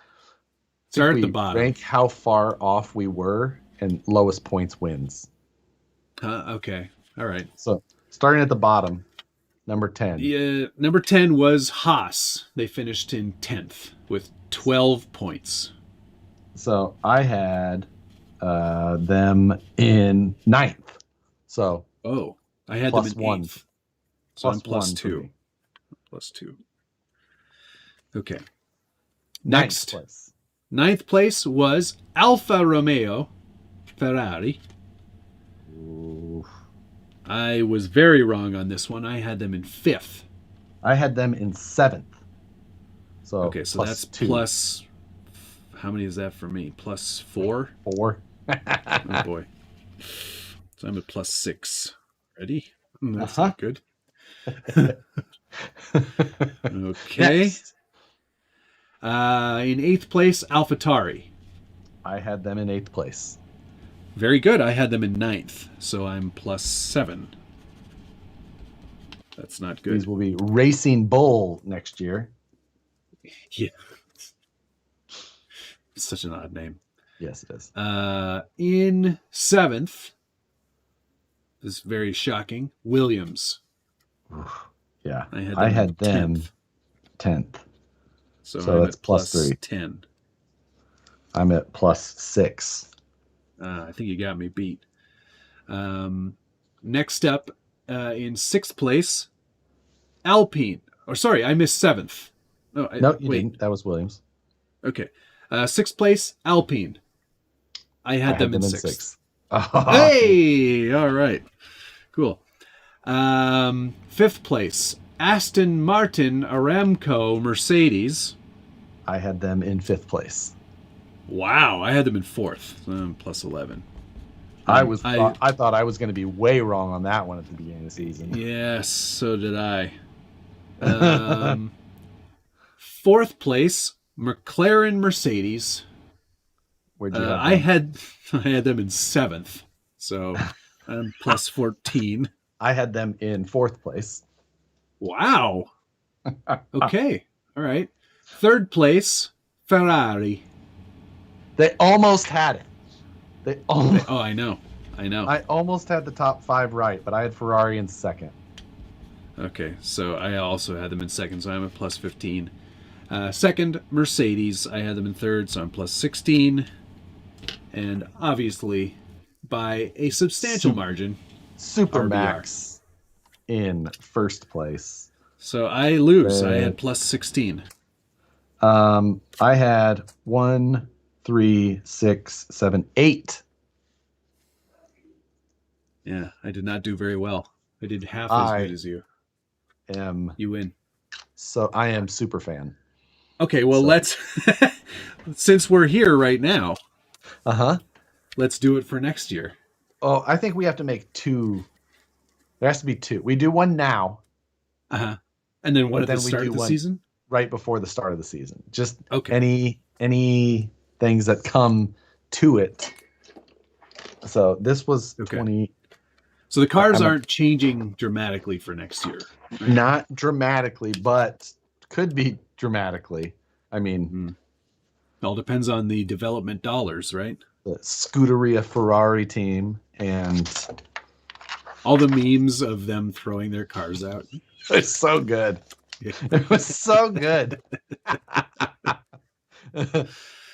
Start at the bottom. Rank how far off we were, and lowest points wins. Okay. All right. So starting at the bottom, number 10. Yeah, number 10 was Haas. They finished in 10th with 12 points. So I had them in 9th. So I had them in 8th. So I'm plus 2. Plus 2. Okay. Next. Ninth place was Alfa Romeo Ferrari. Ooh. I was very wrong on this one. I had them in 5th. I had them in 7th. So okay, so that's 2. Plus. How many is that for me? Plus 4? 4. Oh boy. So I'm at plus 6. Ready? That's not good. Okay. Next. In 8th place, AlphaTauri. I had them in 8th place. Very good. I had them in 9th, so I'm plus 7. That's not good. These will be Racing Bull next year. Yeah. It's such an odd name. Yes, it is. In 7th, this is very shocking, Williams. Yeah. I had them 10th. So that's plus 3. 10. I'm at plus 6. I think you got me beat. Next up, in 6th place, Alpine. Or sorry, I missed 7th. No, you didn't. That was Williams. Okay. 6th place, Alpine. I had them in 6th. Hey! All right. Cool. 5th place, Aston Martin Aramco Mercedes. I had them in 5th place. Wow, I had them in 4th. So I'm plus 11. I thought I was going to be way wrong on that one at the beginning of the season. Yes, so did I. 4th place, McLaren Mercedes. Where'd you have them? I had them in 7th, so I'm plus 14. I had them in 4th place. Wow. Okay. All right. 3rd place, Ferrari. They almost had it. Oh, I know. I almost had the top 5 right, but I had Ferrari in 2nd. Okay, so I also had them in 2nd, so I'm at plus 15. 2nd, Mercedes. I had them in 3rd, so I'm plus 16. And obviously, by a substantial margin, Supermax in 1st place. So I lose. I had plus 16. I had 1, 3, 6, 7, 8. Yeah, I did not do very well. I did half as good as you. You win. So I am super fan. Okay, well, let's since we're here right now. Let's do it for next year. Oh, I think we have to make 2. There has to be 2. We do one now. And then one at the start of the season? Right before the start of the season. Just any things that come to it. So this was 20. So the cars aren't changing dramatically for next year. Right? Not dramatically, but could be dramatically. I mean, it all depends on the development dollars, right? The Scuderia Ferrari team and all the memes of them throwing their cars out. It's so good. It was so good.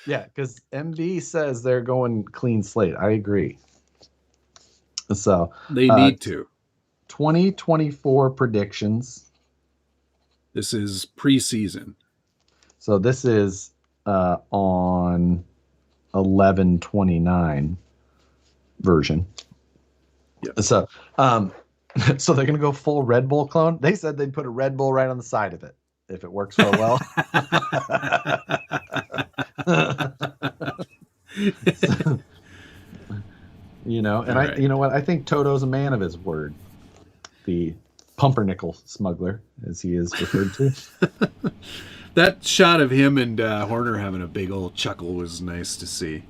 Yeah, because MB says they're going clean slate. I agree. So they need to. 2024 predictions. This is preseason. So this is on 11/29 version. Yep. So so they're gonna go full Red Bull clone. They said they'd put a Red Bull right on the side of it if it works so well. So, you know, and you know what? I think Toto's a man of his word. The pumpernickel smuggler, as he is referred to. That shot of him and Horner having a big old chuckle was nice to see.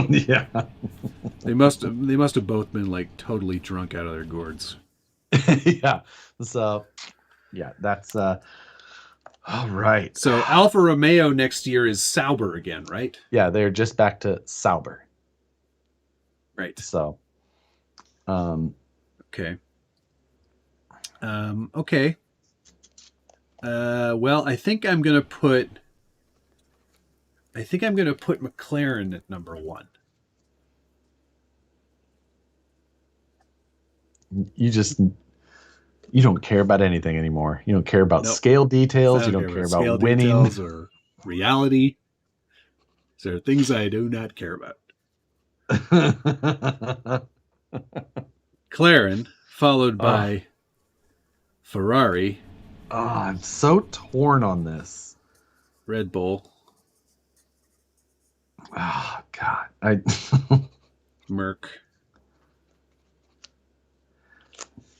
Yeah, they must have both been like totally drunk out of their gourds. Yeah. So, yeah, that's all right. So Alfa Romeo next year is Sauber again, right? Yeah, they're just back to Sauber. Right. So, okay. Okay. Well, I think I'm gonna put McLaren at number 1. You don't care about anything anymore. You don't care about scale details. You don't care about winning or reality. There are things I do not care about. McLaren, followed by Ferrari. Oh, I'm so torn on this. Red Bull. Oh God, Merc.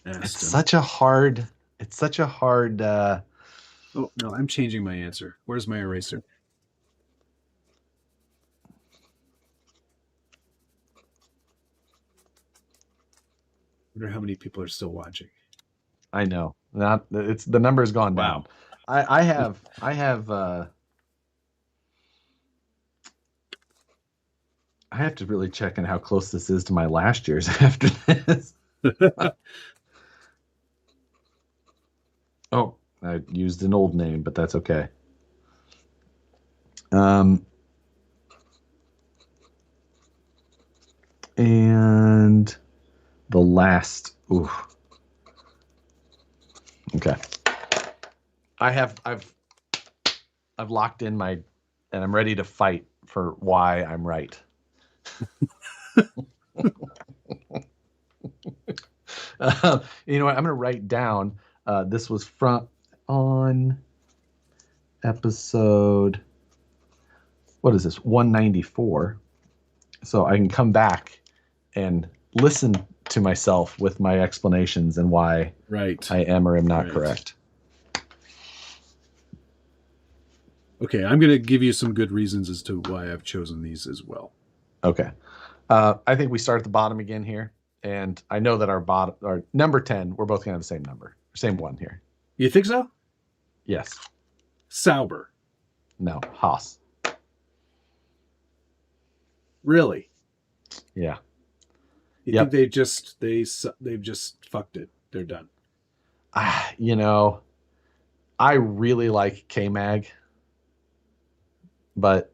Aston. It's such a hard. Oh no, I'm changing my answer. Where's my eraser? I wonder how many people are still watching. I know. The number's gone down. I have to really check on how close this is to my last year's after this. Oh, I used an old name, but that's okay. And the last. Ooh. Okay. I've locked in and I'm ready to fight for why I'm right. You know what? I'm going to write down. This was on episode. What is this? 194. So I can come back and listen to myself with my explanations and why I am or am not correct. Okay, I'm going to give you some good reasons as to why I've chosen these as well. Okay. I think we start at the bottom again here. And I know that our number 10, we're both going to have the same number. Same one here. You think so? Yes. Sauber. No, Haas. Really? Yeah. You think they've just fucked it? They're done. You know, I really like K-Mag, but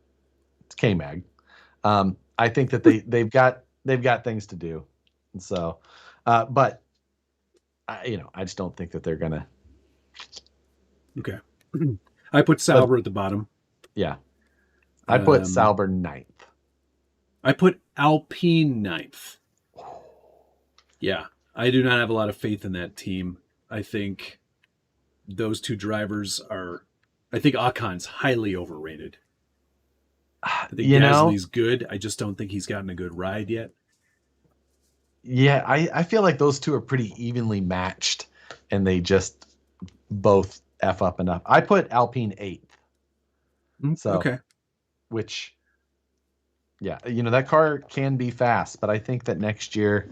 it's K-Mag. I think that they've got things to do, and so, but I just don't think that they're gonna. Okay, I put Sauber at the bottom. Yeah. I put Sauber ninth. I put Alpine ninth. Yeah, I do not have a lot of faith in that team. I think those two drivers are... I think Ocon's highly overrated. I think Gasly's good. I just don't think he's gotten a good ride yet. Yeah, I feel like those two are pretty evenly matched, and they just both F up enough. I put Alpine 8th. So, okay. Which, yeah, that car can be fast, but I think that next year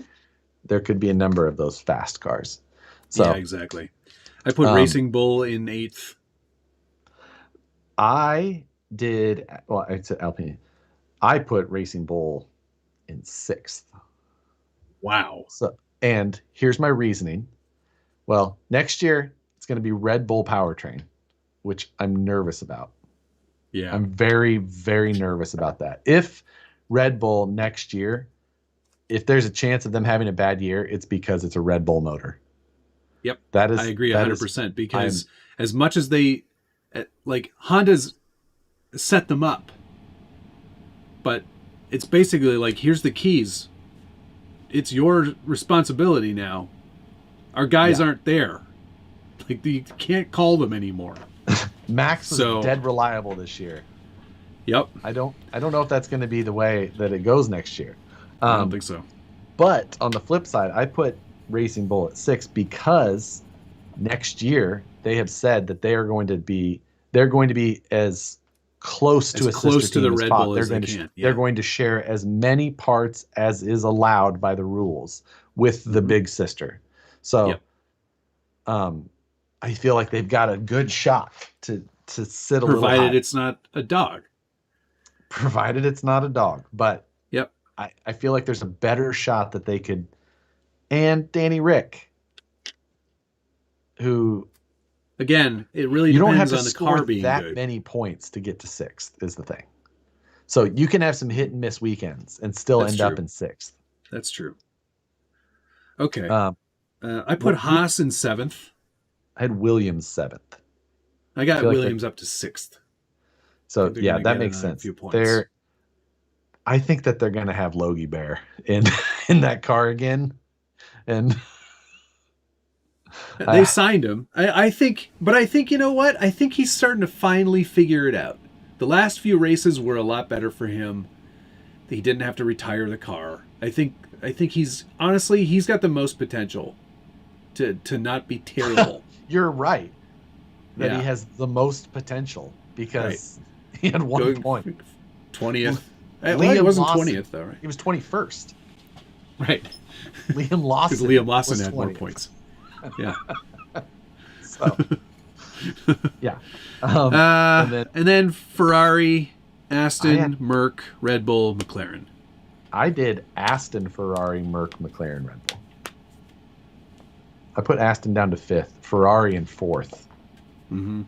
there could be a number of those fast cars. So, yeah, exactly. I put Racing Bull in 8th. I said Alpine. I put Racing Bull in 6th. Wow. So, and here's my reasoning. Well, next year it's going to be Red Bull powertrain, which I'm nervous about. Yeah. I'm very, very nervous about that. If Red Bull next year, if there's a chance of them having a bad year, it's because it's a Red Bull motor. Yep. I agree 100% because as much as they, like, Honda's set them up, but it's basically like, here's the keys. It's your responsibility now. Our guys aren't there. Like, you can't call them anymore. Max was dead reliable this year. Yep. I don't know if that's going to be the way that it goes next year. I don't think so. But on the flip side, I put Racing Bull at 6 because next year they have said that they're going to be as close to the Red Bull as they can. They're going to share as many parts as is allowed by the rules with the big sister. So, I feel like they've got a good shot to sit a little high. Provided it's not a dog. Provided it's not a dog. But I feel like there's a better shot that they could. And Danny Rick, who... Again, it really depends on the car being good. You don't have to score that many points to get to 6th is the thing. So you can have some hit and miss weekends and still end up in 6th. That's true. Okay. I put Haas in 7th. I had Williams 7th. I got Williams up to 6th. So yeah, that makes sense. I think that they're going to have Logie Bear in that car again, and they signed him. I think you know what? I think he's starting to finally figure it out. The last few races were a lot better for him. He didn't have to retire the car. I think he's got the most potential to not be terrible. You're right. That he has the most potential because he had 1 point. 20th. Well, he wasn't 20th though, right? He was 21st. Right. Liam Lawson. Because Liam Lawson had more points. Yeah. So. Yeah. And then Ferrari, Aston, Merc, Red Bull, McLaren. I did Aston, Ferrari, Merc, McLaren, Red Bull. I put Aston down to 5th, Ferrari in 4th. Mm-hmm.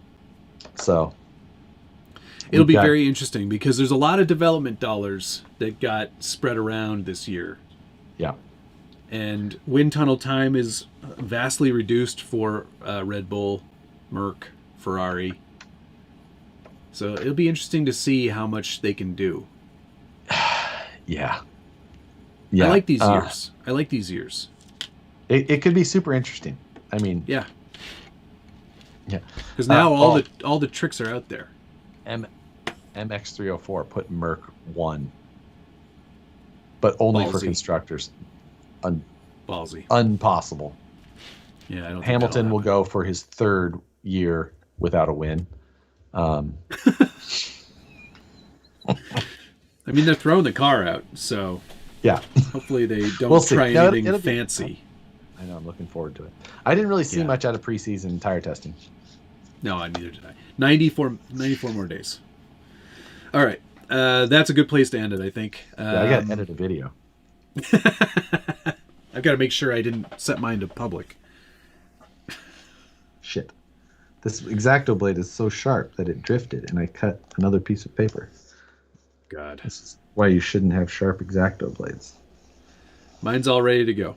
So it'll be very interesting because there's a lot of development dollars that got spread around this year. Yeah. And wind tunnel time is vastly reduced for Red Bull, Merc, Ferrari. So it'll be interesting to see how much they can do. Yeah. I like these years. I like these years. It could be super interesting. I mean, yeah. Yeah. Because now all the tricks are out there. MX304 put Merc 1. But only for constructors. Ballsy. Unpossible. Yeah, I don't Hamilton will go for his 3rd year without a win. I mean, they're throwing the car out, so yeah. Hopefully they don't try anything fancy. I know, I'm looking forward to it. I didn't really see much out of preseason tire testing. No, neither did I. 94 more days. All right. That's a good place to end it, I think. I got to edit a video. I've got to make sure I didn't set mine to public. Shit. This X-Acto blade is so sharp that it drifted, and I cut another piece of paper. God. This is why you shouldn't have sharp X-Acto blades. Mine's all ready to go.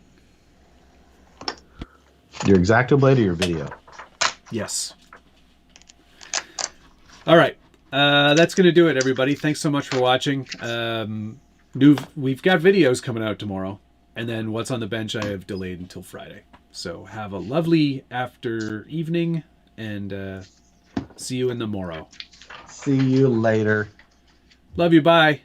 Your X-Acto blade or your video? Yes. All right. That's going to do it, everybody. Thanks so much for watching. We've got videos coming out tomorrow. And then What's on the Bench I have delayed until Friday. So have a lovely evening, and see you in the morrow. See you later. Love you. Bye.